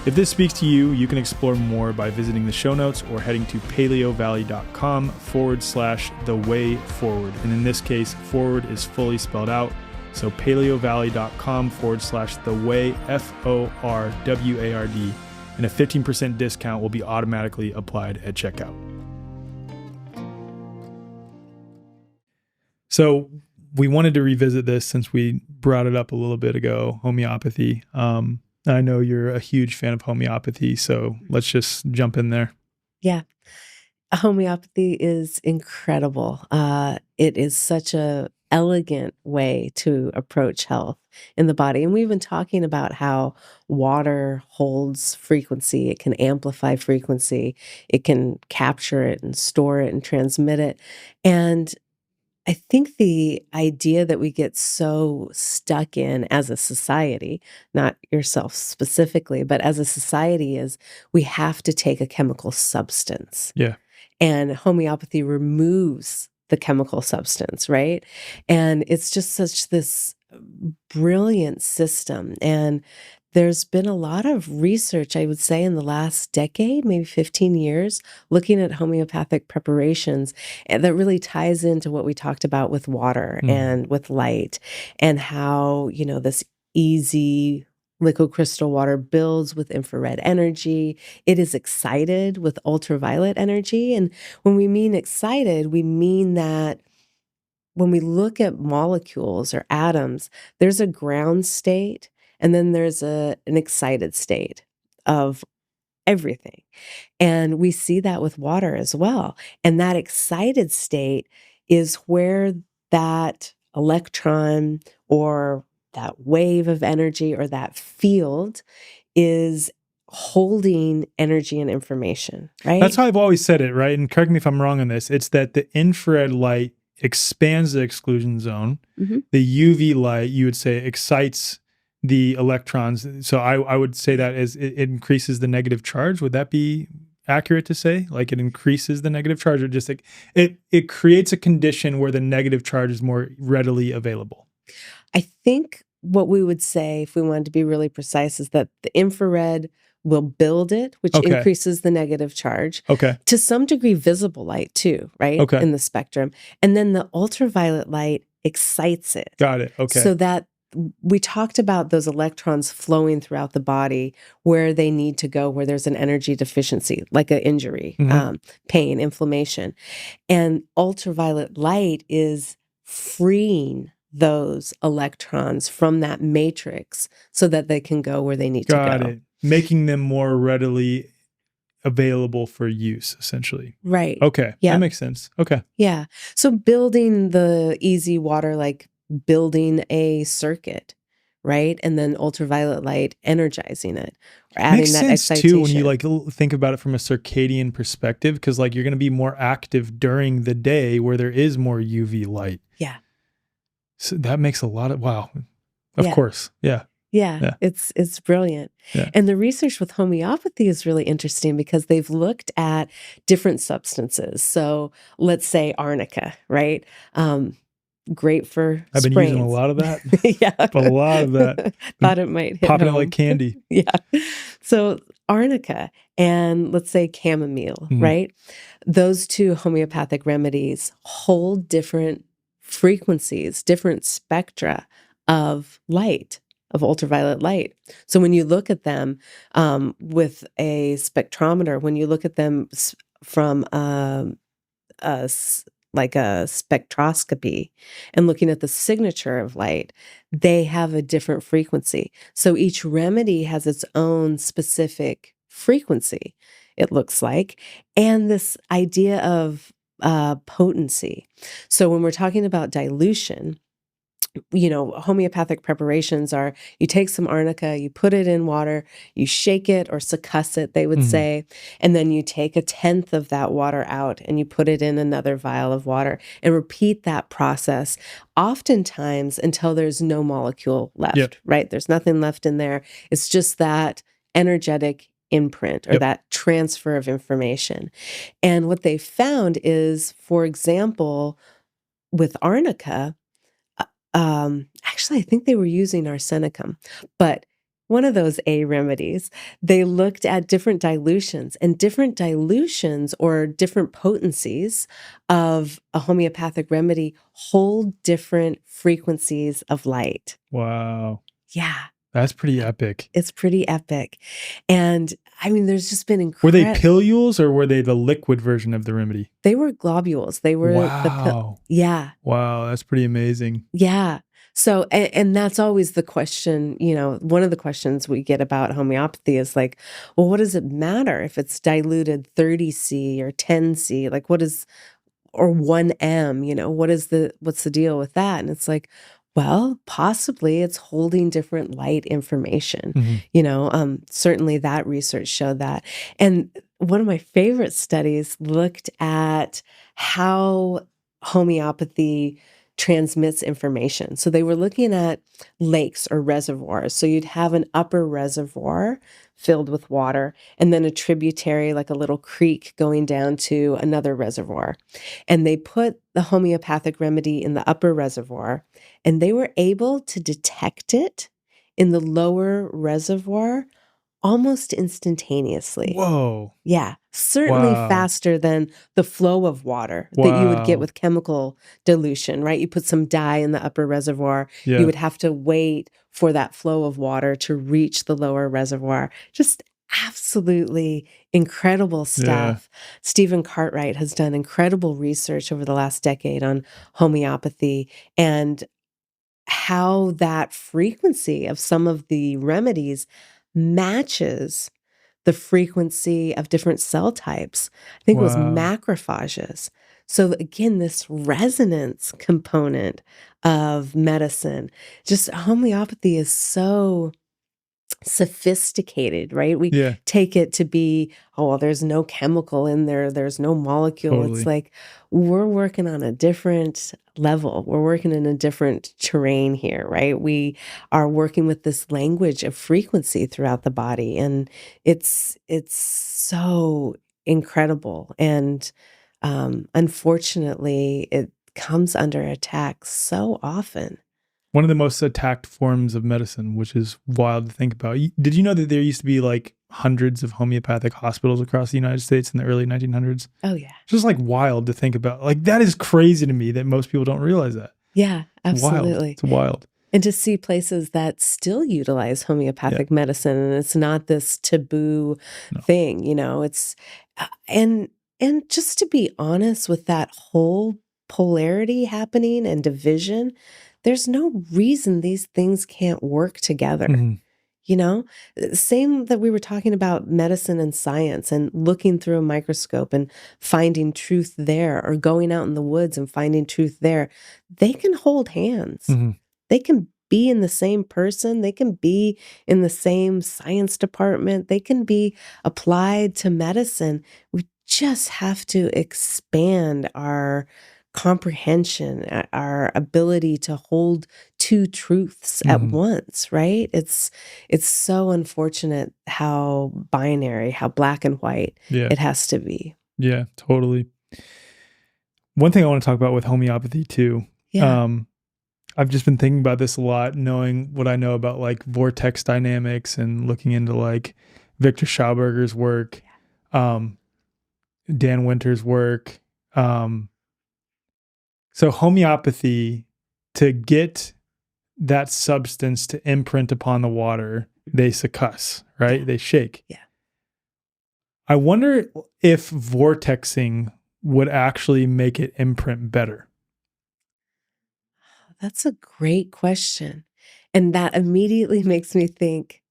If this speaks to you, you can explore more by visiting the show notes or heading to paleovalley.com/thewayforward. And in this case, forward is fully spelled out. So paleovalley.com/theway, F-O-R-W-A-R-D. And a 15% discount will be automatically applied at checkout. So we wanted to revisit this since we brought it up a little bit ago, homeopathy. I know you're a huge fan of homeopathy, so let's just jump in there. Yeah. Homeopathy is incredible. It is such a elegant way to approach health in the body. And we've been talking about how water holds frequency. It can amplify frequency. It can capture it and store it and transmit it. And I think the idea that we get so stuck in as a society, not yourself specifically, but as a society, is we have to take a chemical substance. Yeah. And homeopathy removes the chemical substance, right? And it's just such this brilliant system. And there's been a lot of research, I would say, in the last decade, maybe 15 years, looking at homeopathic preparations, and that really ties into what we talked about with water and with light, and how, you know, this easy liquid crystal water builds with infrared energy. It is excited with ultraviolet energy. And when we mean excited, we mean that when we look at molecules or atoms, there's a ground state, and then there's an excited state of everything. And we see that with water as well. And that excited state is where that electron or that wave of energy or that field is holding energy and information, right? That's how I've always said it, right? And correct me if I'm wrong on this. It's that the infrared light expands the exclusion zone. Mm-hmm. The UV light, you would say, excites the electrons. So I would say that as it increases the negative charge. Would that be accurate to say? Like it increases the negative charge, or just like it creates a condition where the negative charge is more readily available? I think what we would say, if we wanted to be really precise, is that the infrared will build it, which Okay. increases the negative charge. Okay. To some degree, visible light too, right? Okay. In the spectrum. And then the ultraviolet light excites it. Got it. Okay. So that we talked about those electrons flowing throughout the body where they need to go, where there's an energy deficiency, like an injury, pain, inflammation. And ultraviolet light is freeing those electrons from that matrix so that they can go where they need to go. Got it. Making them more readily available for use, essentially. Right. Okay. Yeah. That makes sense. Okay. Yeah. So building the easy water, like building a circuit, right? And then ultraviolet light energizing it or adding Makes that sense excitation. too when you like think about it from a circadian perspective, because like you're going to be more active during the day where there is more UV light. Yeah. So that makes a lot of Of Yeah. course. Yeah. Yeah, it's brilliant. Yeah. And the research with homeopathy is really interesting because they've looked at different substances. So let's say arnica, right? Great for I've been sprains. using a lot of that. Yeah. A lot of that. Thought it might hit Popping it home. like candy. Yeah. So arnica and let's say chamomile, right? Those two homeopathic remedies hold different frequencies, different spectra of light, of ultraviolet light. So when you look at them with a spectrometer, when you look at them from like a spectroscopy and looking at the signature of light, they have a different frequency. So each remedy has its own specific frequency, it looks like, and this idea of potency. So when we're talking about dilution, you know, homeopathic preparations are you take some arnica, you put it in water, you shake it or succuss it, they would say, and then you take 1/10 of that water out and you put it in another vial of water and repeat that process oftentimes until there's no molecule left, right? There's nothing left in there. It's just that energetic imprint or that transfer of information. And what they found is, for example, with arnica, actually, I think they were using arsenicum, but one of those A remedies, they looked at different dilutions or different potencies of a homeopathic remedy hold different frequencies of light. Wow. Yeah. That's pretty epic. It's pretty epic. And I mean, there's just been Were they incredible. pilules or were they the liquid version of the remedy? They were globules. They were Wow. Yeah. Wow. That's pretty amazing. Yeah. So, and that's always the question, you know, one of the questions we get about homeopathy is like, well, what does it matter if it's diluted 30C or 10C? Like or 1M, you know, what's the deal with that? And it's like, well, possibly it's holding different light information. You know, certainly that research showed that. And one of my favorite studies looked at how homeopathy transmits information. So they were looking at lakes or reservoirs. So you'd have an upper reservoir filled with water and then a tributary, like a little creek going down to another reservoir. And they put the homeopathic remedy in the upper reservoir and they were able to detect it in the lower reservoir almost instantaneously. Whoa. Yeah, certainly faster than the flow of water that you would get with chemical dilution, right? You put some dye in the upper reservoir, you would have to wait for that flow of water to reach the lower reservoir. Just absolutely incredible stuff. Stephen Cartwright has done incredible research over the last decade on homeopathy and how that frequency of some of the remedies matches the frequency of different cell types. I think it was Wow. macrophages. So again, this resonance component of medicine, just homeopathy is so sophisticated, right? We Yeah, take it to be, oh, well, there's no chemical in there, there's no molecule. It's totally. like we're working on a different level. We're working in a different terrain here, right? We are working with this language of frequency throughout the body, and it's so incredible. And unfortunately, it comes under attack so often. One of the most attacked forms of medicine, which is wild to think about. Did you know that there used to be like hundreds of homeopathic hospitals across the United States in the early 1900s? Oh yeah. Just like wild to think about. Like that is crazy to me that most people don't realize that. Yeah, It's wild. absolutely. It's wild. And to see places that still utilize homeopathic medicine, and it's not this taboo No. thing, it's and just to be honest with that whole polarity happening and division, there's no reason these things can't work together. Mhm. Same that we were talking about medicine and science and looking through a microscope and finding truth there, or going out in the woods and finding truth there. They can hold hands. Mhm. They can be in the same person. They can be in the same science department. They can be applied to medicine. We just have to expand our comprehension, our ability to hold two truths at Mhm. once, right? It's so unfortunate how binary, how black and white Yeah. it has to be. Yeah, totally. One thing I want to talk about with homeopathy too. Yeah. I've just been thinking about this a lot, knowing what I know about like vortex dynamics and looking into like Victor Schauberger's work, Dan Winter's work. So homeopathy, to get that substance to imprint upon the water, they succuss, right? Yeah. They shake. Yeah. I wonder if vortexing would actually make it imprint better. That's a great question. And that immediately makes me think,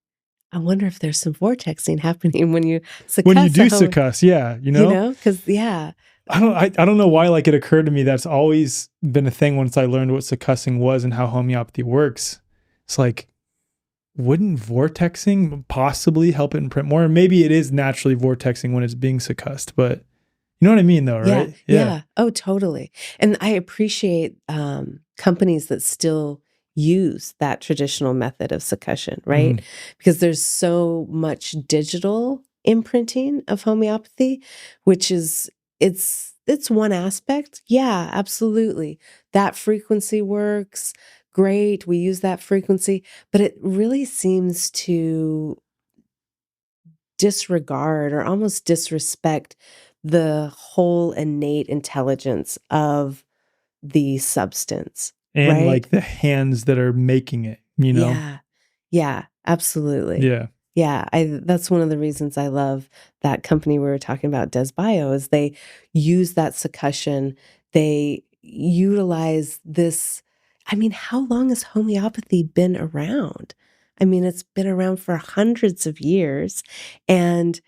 I wonder if there's some vortexing happening when you succuss. When you do succuss, yeah, Because, yeah. I don't know why like it occurred to me that's always been a thing once I learned what succussing was and how homeopathy works. It's like, wouldn't vortexing possibly help it imprint more? Maybe it is naturally vortexing when it's being succussed, but you know what I mean though, right? Yeah. Oh, totally. And I appreciate companies that still use that traditional method of succussion, right? Because there's so much digital imprinting of homeopathy, which is it's one aspect. Yeah, absolutely. That frequency works. Great. We use that frequency, but it really seems to disregard or almost disrespect the whole innate intelligence of the substance, And right? like the hands that are making it, Yeah. Yeah, absolutely. Yeah. Yeah, that's one of the reasons I love that company we were talking about, Desbio, is they use that succussion. They utilize this. I mean, how long has homeopathy been around? I mean, it's been around for hundreds of years, and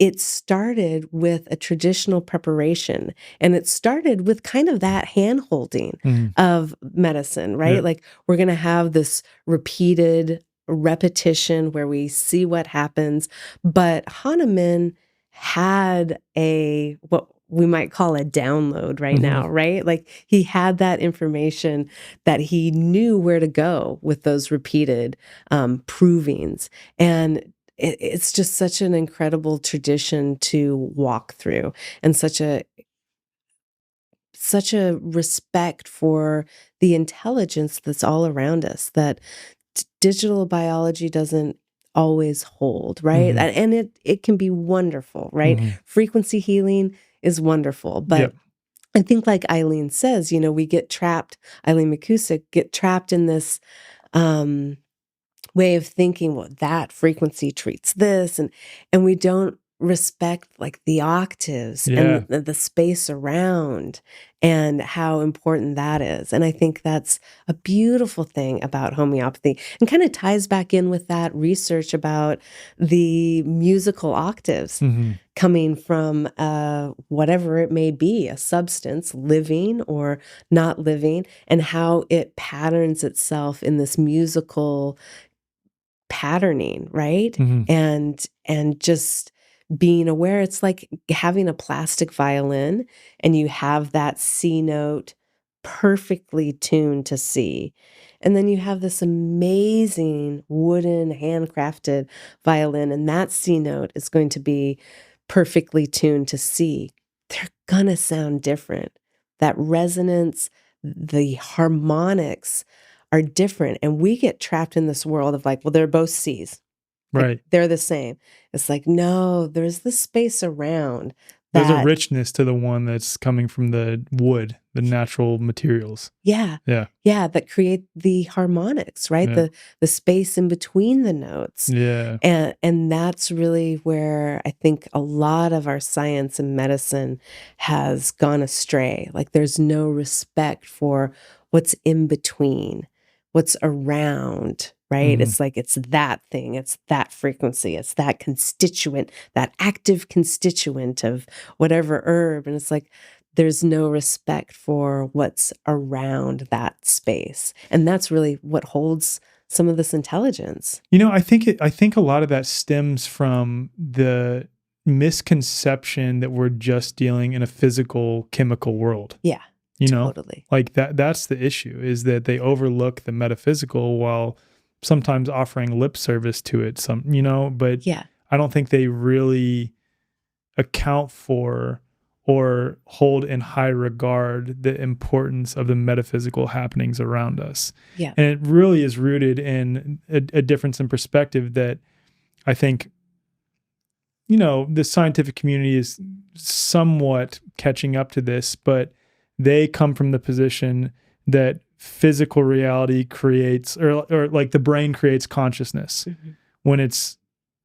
it started with a traditional preparation, and it started with kind of that hand holding of medicine, right? Yeah. Like we're going to have this repeated repetition where we see what happens. But Hahnemann had what we might call a download right now, right? Like he had that information that he knew where to go with those repeated provings. And it's just such an incredible tradition to walk through, and such a respect for the intelligence that's all around us that digital biology doesn't always hold, right? And it can be wonderful, right? Frequency healing is wonderful, but I think like Eileen says, we get trapped, Eileen McCusick, get trapped in this way of thinking, well, that frequency treats this, and we don't respect like the octaves Yeah. and the space around and how important that is. And I think that's a beautiful thing about homeopathy, and kind of ties back in with that research about the musical octaves Mhm. coming from whatever it may be, a substance, living or not living, and how it patterns itself in this musical patterning, right? Mhm. And just being aware. It's like having a plastic violin and you have that C note perfectly tuned to C. And then you have this amazing wooden handcrafted violin, and that C note is going to be perfectly tuned to C. They're gonna sound different. That resonance, the harmonics are different. And we get trapped in this world of like, well, they're both C's. Like, Right. they're the same. It's like, no, there's the space around There's a that. richness to the one that's coming from the wood, the natural materials. Yeah. Yeah. Yeah. That create the harmonics, right? Yeah. The space in between the notes. Yeah. And that's really where I think a lot of our science and medicine has gone astray. Like there's no respect for what's in between, what's around, right? Mhm. It's like it's that thing, it's that frequency, it's that constituent, that active constituent of whatever herb. And it's like there's no respect for what's around that space. And that's really what holds some of this intelligence. You know, I think a lot of that stems from the misconception that we're just dealing in a physical chemical world. Yeah. You know, Totally. like that's the issue, is that they overlook the metaphysical while sometimes offering lip service to it, but Yeah. I don't think they really account for or hold in high regard the importance of the metaphysical happenings around us. Yeah. And it really is rooted in a difference in perspective that I think, the scientific community is somewhat catching up to this, but they come from the position that physical reality creates, or like the brain creates consciousness, when it's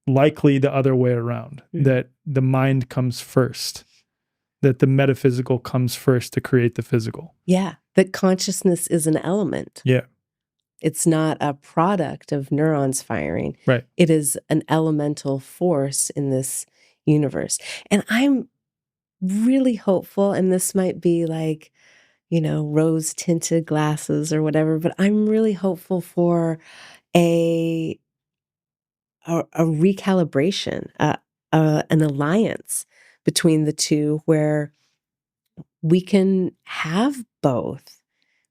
likely the other way around, that the mind comes first, that the metaphysical comes first to create the physical. Yeah. That consciousness is an element. Yeah. It's not a product of neurons firing. Right. It is an elemental force in this universe. And I'm really hopeful, and this might be like, rose tinted glasses or whatever, but I'm really hopeful for a recalibration, an alliance between the two where we can have both.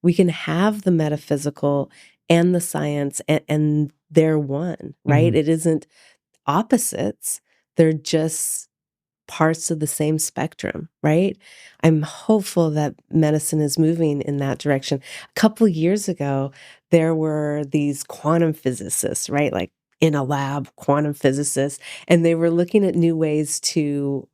We can have the metaphysical and the science, and they're one, right? Mhm. It isn't opposites. They're just parts of the same spectrum, right? I'm hopeful that medicine is moving in that direction. A couple years ago, there were these quantum physicists, right? Like in a lab, quantum physicists, and they were looking at new ways to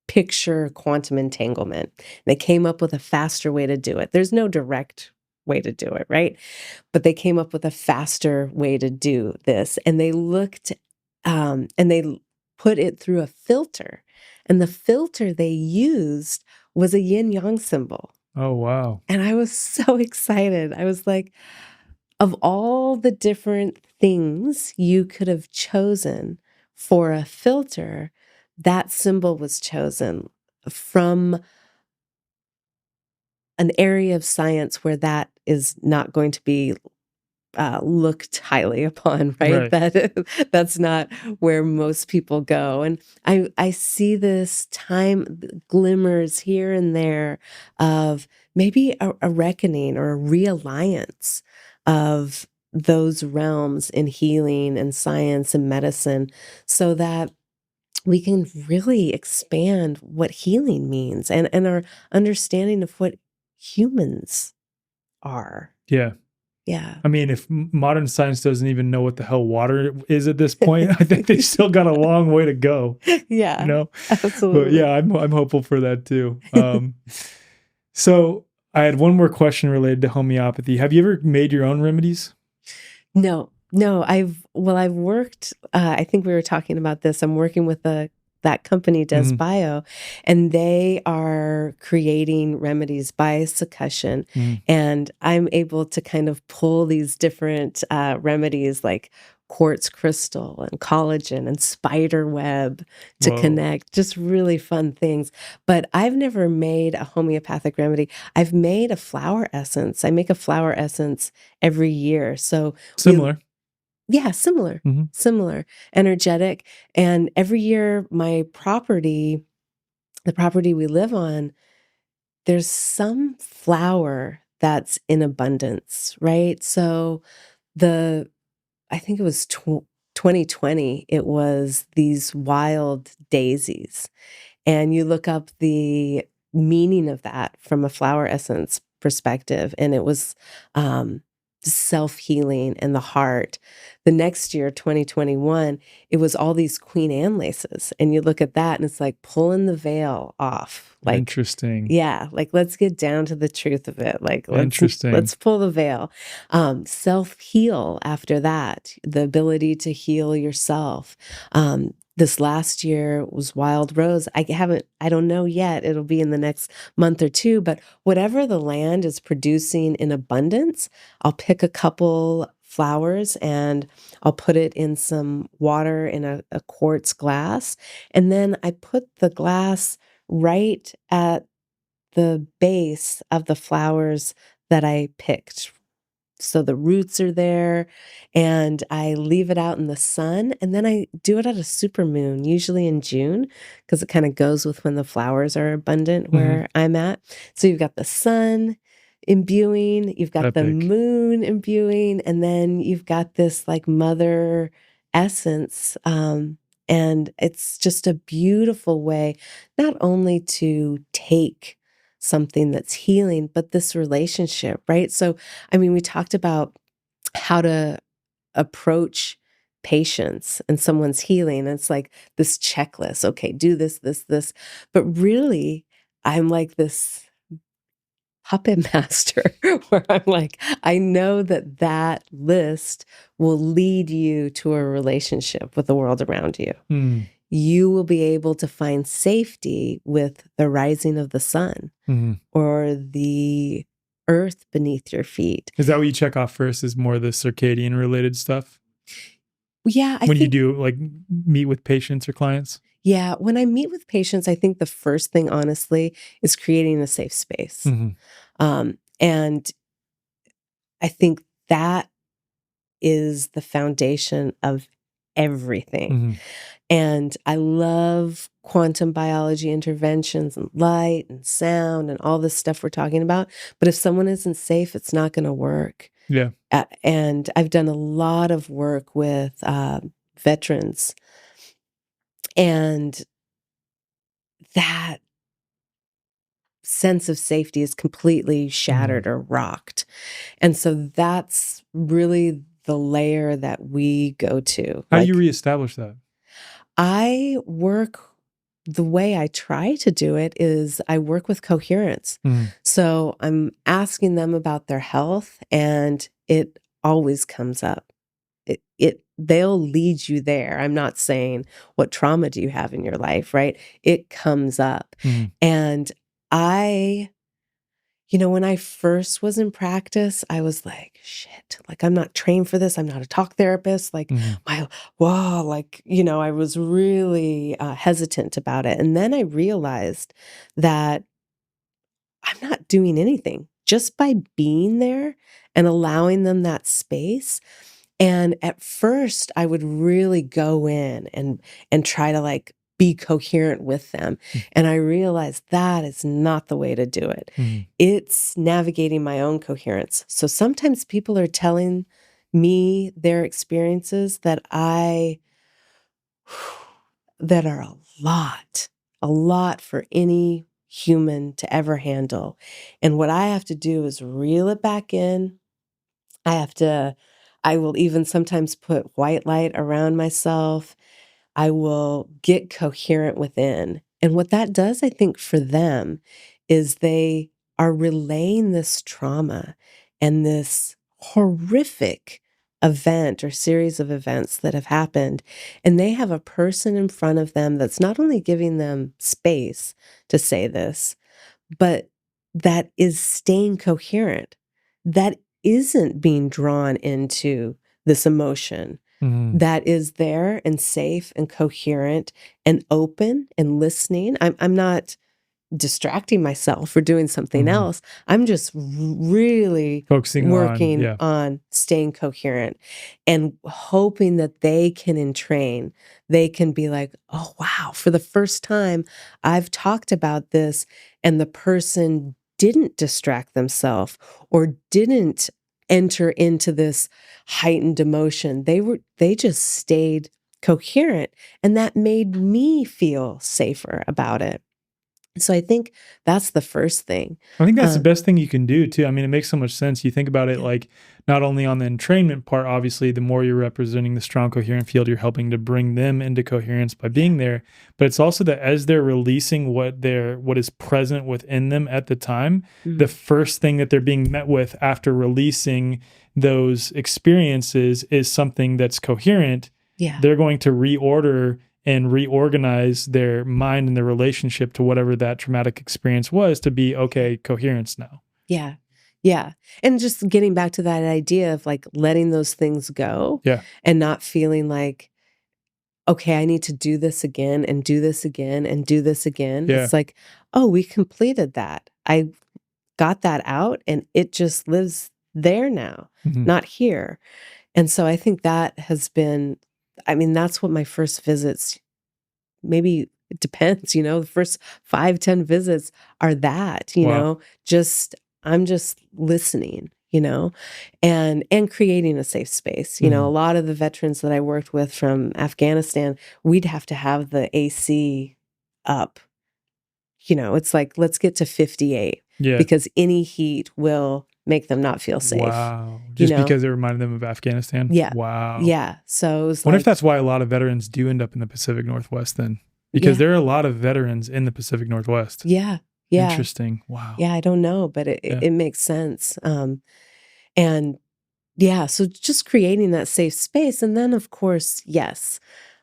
picture quantum entanglement. They came up with a faster way to do it. There's no direct way to do it, right? But they came up with a faster way to do this. And they looked and they put it through a filter. And the filter they used was a yin yang symbol. Oh, wow. And I was so excited. I was like, of all the different things you could have chosen for a filter, that symbol was chosen from an area of science where that is not going to be looked highly upon, right? That's not where most people go. And I see this time glimmers here and there of maybe a reckoning or a realliance of those realms in healing and science and medicine, so that we can really expand what healing means and our understanding of what humans are. Yeah. Yeah. I mean, if modern science doesn't even know what the hell water is at this point, I think they still got a long way to go. Yeah. Absolutely. But yeah, I'm hopeful for that too. So I had one more question related to homeopathy. Have you ever made your own remedies? No, I've worked, I think we were talking about this. I'm working with a that company does Mhm. bio, and they are creating remedies by succussion. Mhm. And I'm able to kind of pull these different remedies like quartz crystal and collagen and spider web to Whoa. connect, just really fun things. But I've never made a homeopathic remedy. I've made a flower essence. I make a flower essence every year. So Similar. yeah, similar, Mhm. similar, energetic. And every year, my property, the property we live on, there's some flower that's in abundance, right? So I think it was 2020, it was these wild daisies. And you look up the meaning of that from a flower essence perspective, and it was self-healing and the heart. The next year, 2021, it was all these Queen Anne laces. And you look at that and it's like pulling the veil off. Like, Interesting. yeah, like let's get down to the truth of it. Like Interesting. let's pull the veil. Self-heal after that, the ability to heal yourself. This last year was Wild Rose. I don't know yet. It'll be in the next month or two, but whatever the land is producing in abundance, I'll pick a couple flowers and I'll put it in some water in a quartz glass. And then I put the glass right at the base of the flowers that I picked. So the roots are there, and I leave it out in the sun, and then I do it at a supermoon, usually in June, because it kind of goes with when the flowers are abundant where I'm at. So you've got the sun imbuing, you've got the Epic. moon imbuing, and then you've got this like mother essence. And it's just a beautiful way, not only to take something that's healing, but this relationship, right? So I mean, we talked about how to approach patients and someone's healing. And it's like this checklist. Okay, do this, this, this. But really, I'm like this puppet master where I'm like, I know that that list will lead you to a relationship with the world around you. Mm. You will be able to find safety with the rising of the sun Mhm. or the earth beneath your feet. Is that what you check off first? Is more the circadian related stuff Yeah, I when you think, do like meet with patients or clients? yeah, when I meet with patients, I think the first thing, honestly, is creating a safe space. Mhm. And I think that is the foundation of everything. Mhm. And I love quantum biology interventions and light and sound and all this stuff we're talking about. But if someone isn't safe, it's not going to work. Yeah. And I've done a lot of work with veterans, and that sense of safety is completely shattered or rocked. And so that's really the layer that we go to. How do you Like, reestablish that? I work the way I try to do it is I work with coherence. Mhm. So I'm asking them about their health, and it always comes up. They'll lead you there. I'm not saying what trauma do you have in your life, right? It comes up. Mhm. And I, when I first was in practice, I was like, shit, like I'm not trained for this. I'm not a talk therapist. Like Mhm. I was really hesitant about it. And then I realized that I'm not doing anything just by being there and allowing them that space. And at first I would really go in and try to like be coherent with them. And I realized that is not the way to do it. Mhm. It's navigating my own coherence. So sometimes people are telling me their experiences that that are a lot for any human to ever handle. And what I have to do is reel it back in. I will even sometimes put white light around myself. I will get coherent within. And what that does, I think, for them is they are relaying this trauma and this horrific event or series of events that have happened, and they have a person in front of them that's not only giving them space to say this, but that is staying coherent, that isn't being drawn into this emotion, that is there and safe and coherent and open and listening. I'm not distracting myself or doing something else. I'm just really focusing working on on staying coherent and hoping that they can entrain. They can be like, oh, wow, for the first time, I've talked about this and the person didn't distract themselves or didn't enter into this heightened emotion. They just stayed coherent, and that made me feel safer about it. So I think that's the first thing. I think that's the best thing you can do too. I mean, it makes so much sense. You think about it like not only on the entrainment part, obviously, the more you're representing the strong coherent field, you're helping to bring them into coherence by being there. But it's also that as they're releasing what is present within them at the time, the first thing that they're being met with after releasing those experiences is something that's coherent. Yeah. They're going to reorder and reorganize their mind and their relationship to whatever that traumatic experience was to be, okay, coherence now. Yeah. Yeah. And just getting back to that idea of like letting those things go and not feeling like, okay, I need to do this again and do this again and do this again. Yeah. It's like, oh, we completed that. I got that out and it just lives there now, not here. And so I think that has been, I mean, that's what my first visits, maybe it depends, the first 5-10 visits are that, I'm just listening, and creating a safe space. A lot of the veterans that I worked with from Afghanistan, we'd have to have the AC up. It's like, let's get to 58 because any heat will make them not feel safe. Wow. Just because it reminded them of Afghanistan? Yeah. Wow. Yeah. So it was wonder if that's why a lot of veterans do end up in the Pacific Northwest then. Because there are a lot of veterans in the Pacific Northwest. Yeah. Yeah. Interesting. Wow. Yeah, I don't know, but it makes sense. So just creating that safe space. And then, of course, yes,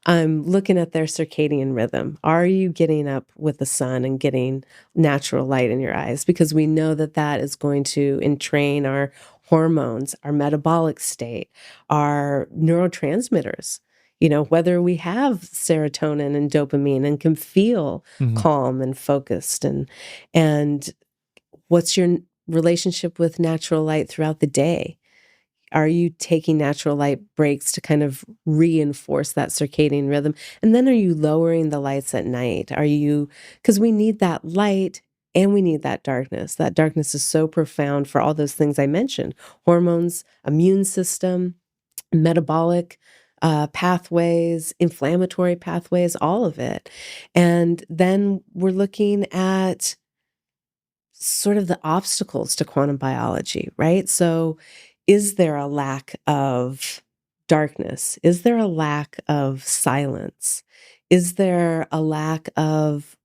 I'm looking at their circadian rhythm. Are you getting up with the sun and getting natural light in your eyes? Because we know that that is going to entrain our hormones, our metabolic state, our neurotransmitters. Whether we have serotonin and dopamine and can feel calm and focused, and what's your relationship with natural light throughout the day? Are you taking natural light breaks to kind of reinforce that circadian rhythm? And then are you lowering the lights at night? Because we need that light and we need that darkness. That darkness is so profound for all those things I mentioned: hormones, immune system, metabolic pathways, inflammatory pathways, all of it. And then we're looking at sort of the obstacles to quantum biology, right? So is there a lack of darkness? Is there a lack of silence? Is there a lack of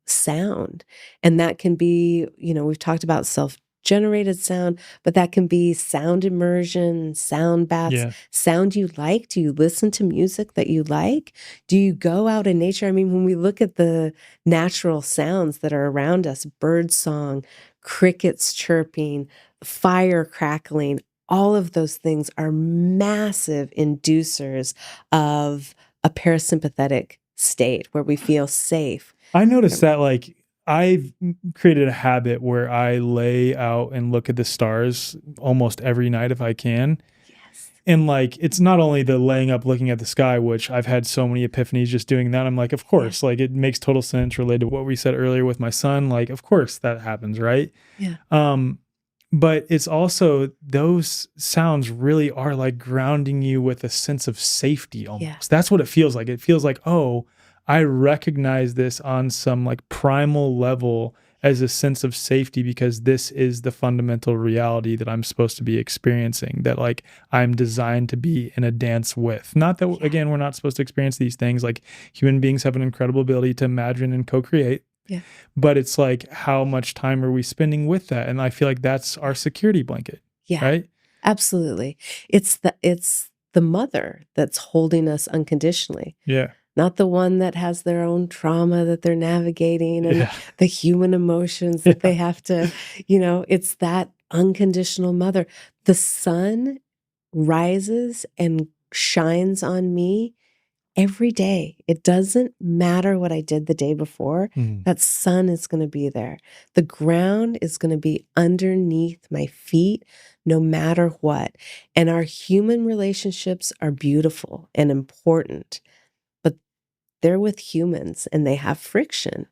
sound? And that can be, we've talked about self-generated sound, but that can be sound immersion, sound baths, sound you like. Do you listen to music that you like? Do you go out in nature? I mean, when we look at the natural sounds that are around us, bird song, crickets chirping, fire crackling, all of those things are massive inducers of a parasympathetic state where we feel safe. I noticed that I've created a habit where I lay out and look at the stars almost every night if I can. Yes. And it's not only the laying up looking at the sky, which I've had so many epiphanies just doing that. I'm like, of course, it makes total sense related to what we said earlier with my son. Of course that happens, right? Yeah. But it's also, those sounds really are grounding you with a sense of safety almost. Yeah. That's what it feels like. It feels like, oh, I recognize this on some primal level as a sense of safety because this is the fundamental reality that I'm supposed to be experiencing, that I'm designed to be in a dance with. Not that, again, we're not supposed to experience these things. Human beings have an incredible ability to imagine and co-create. Yeah. But it's how much time are we spending with that? And I feel like that's our security blanket. Yeah. Right? Absolutely. It's the mother that's holding us unconditionally. Yeah. Not the one that has their own trauma that they're navigating and Yeah. the human emotions that they have to, it's that unconditional mother. The sun rises and shines on me every day. It doesn't matter what I did the day before, that sun is going to be there. The ground is going to be underneath my feet no matter what. And our human relationships are beautiful and important, but they're with humans and they have friction.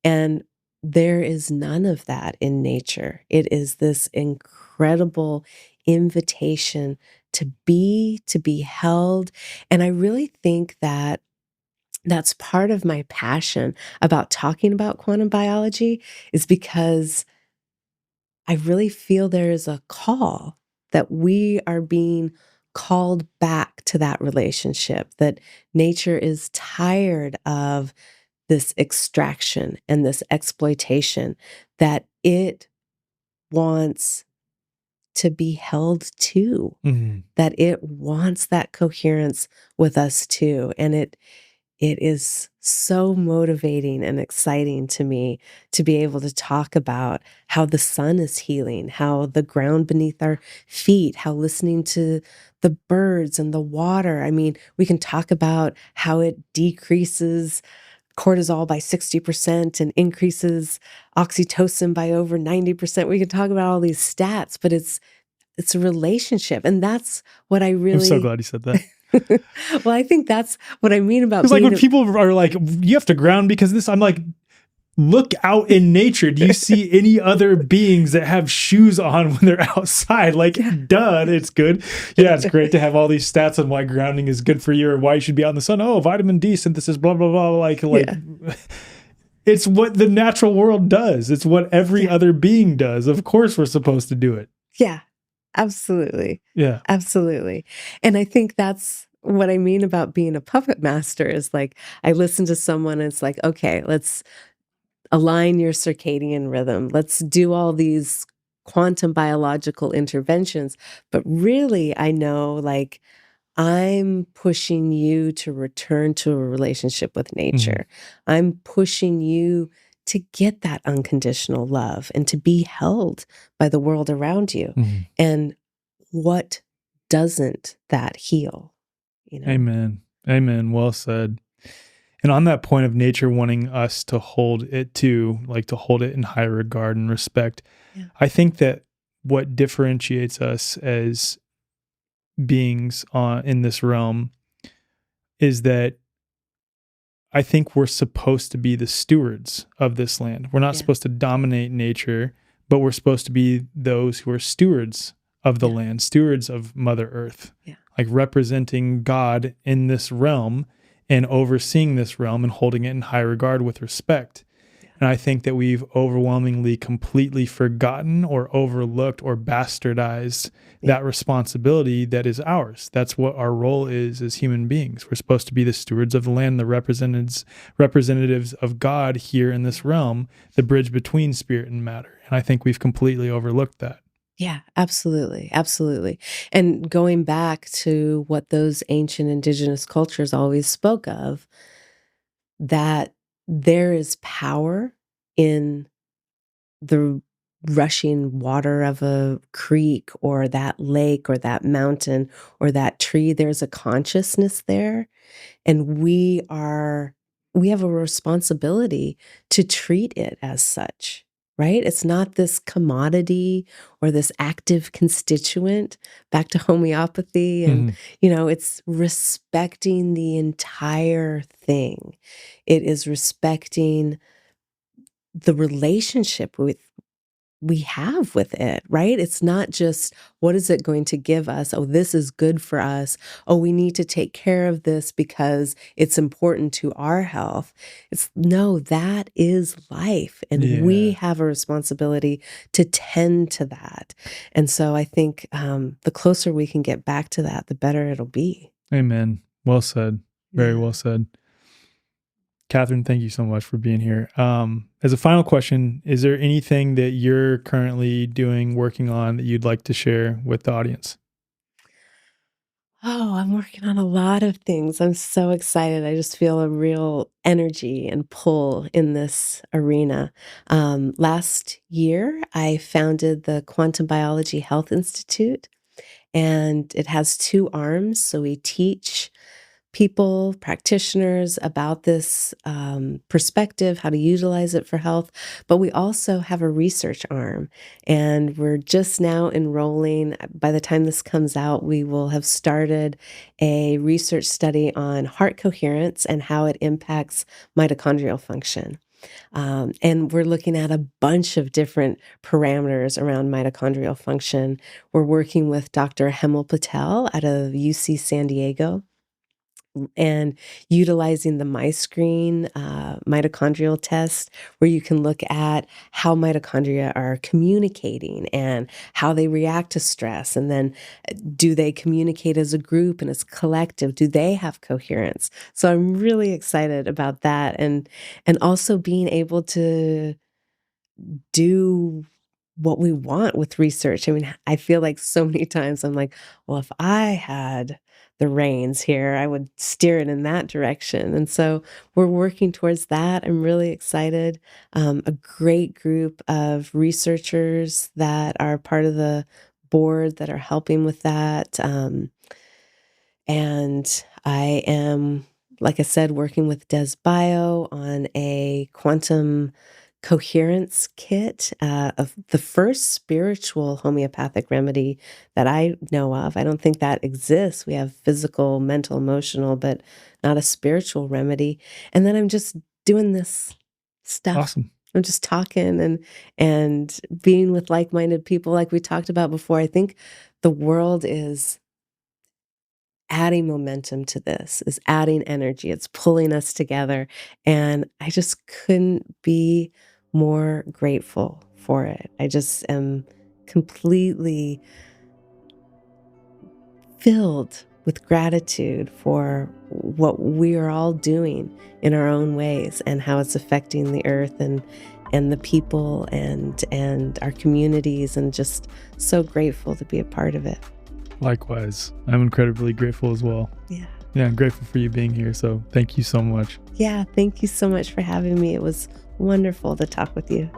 And there is none of that in nature. It is this incredible invitation to be held. And I really think that that's part of my passion about talking about quantum biology, is because I really feel there is a call that we are being called back to that relationship, that nature is tired of this extraction and this exploitation, that it wants to be held too, that it wants that coherence with us too. And it is so motivating and exciting to me to be able to talk about how the sun is healing, how the ground beneath our feet, how listening to the birds and the water. I mean, we can talk about how it decreases cortisol by 60% and increases oxytocin by over 90%. We can talk about all these stats, but it's a relationship. And that's what I really... I'm so glad you said that. Well, I think that's what I mean about It's like when people are like, you have to ground because this, I'm like, look out in nature. Do you see any other beings that have shoes on when they're outside? Like, duh, it's good. Yeah, it's great to have all these stats on why grounding is good for you or why you should be out in the sun. Oh, vitamin D synthesis, blah, blah, blah. Like it's what the natural world does. It's what every other being does. Of course, we're supposed to do it. Yeah, absolutely. Yeah, absolutely. And I think that's what I mean about being a puppet master, is like, I listen to someone and it's like, okay, let's align your circadian rhythm. Let's do all these quantum biological interventions. But really, I know, like, I'm pushing you to return to a relationship with nature. I'm pushing you to get that unconditional love and to be held by the world around you. And what doesn't that heal? Amen. Amen. Well said. And on that point of nature wanting us to hold it too, like to hold it in high regard and respect, I think that what differentiates us as beings in this realm is that I think we're supposed to be the stewards of this land. We're not supposed to dominate nature, but we're supposed to be those who are stewards of the land, stewards of Mother Earth, like representing God in this realm and overseeing this realm and holding it in high regard with respect. And I think that we've overwhelmingly completely forgotten or overlooked or bastardized that responsibility that is ours. That's what our role is as human beings. We're supposed to be the stewards of the land, the representatives of God here in this realm, the bridge between spirit and matter. And I think we've completely overlooked that. Yeah, absolutely. Absolutely. And going back to what those ancient indigenous cultures always spoke of, that there is power in the rushing water of a creek or that lake or that mountain or that tree. There's a consciousness there. And we have a responsibility to treat it as such. Right? It's not this commodity or this active constituent, back to homeopathy. And, it's respecting the entire thing. It is respecting the relationship we have with it, right? It's not just, what is it going to give us? Oh, this is good for us. Oh, we need to take care of this because it's important to our health. No, that is life. And we have a responsibility to tend to that. And so I think the closer we can get back to that, the better it'll be. Amen. Well said. Very well said. Catherine, thank you so much for being here. As a final question, is there anything that you're currently doing, working on, that you'd like to share with the audience? Oh, I'm working on a lot of things. I'm so excited. I just feel a real energy and pull in this arena. Last year, I founded the Quantum Biology Health Institute, and it has two arms. So we teach people, practitioners about this perspective, how to utilize it for health. But we also have a research arm, and we're just now enrolling. By the time this comes out, we will have started a research study on heart coherence and how it impacts mitochondrial function. And we're looking at a bunch of different parameters around mitochondrial function. We're working with Dr. Hemal Patel out of UC San Diego, and utilizing the MyScreen mitochondrial test, where you can look at how mitochondria are communicating and how they react to stress. And then do they communicate as a group and as collective? Do they have coherence? So I'm really excited about that. And also being able to do what we want with research. I mean, I feel like so many times I'm like, well, if I had the reins here, I would steer it in that direction. And so we're working towards that. I'm really excited. A great group of researchers that are part of the board that are helping with that. And I am, like I said, working with Des Bio on a quantum coherence kit, of the first spiritual homeopathic remedy that I know of. I don't think that exists. We have physical, mental, emotional, but not a spiritual remedy. And then I'm just doing this stuff. Awesome. I'm just talking and being with like-minded people, like we talked about before. I think the world is adding momentum to this, is adding energy. It's pulling us together. And I just couldn't be more grateful for it. I just am completely filled with gratitude for what we are all doing in our own ways and how it's affecting the earth and the people and our communities, and just so grateful to be a part of it. Likewise, I'm incredibly grateful as well. Yeah. Yeah, I'm grateful for you being here. So thank you so much. Yeah, thank you so much for having me. It was wonderful to talk with you.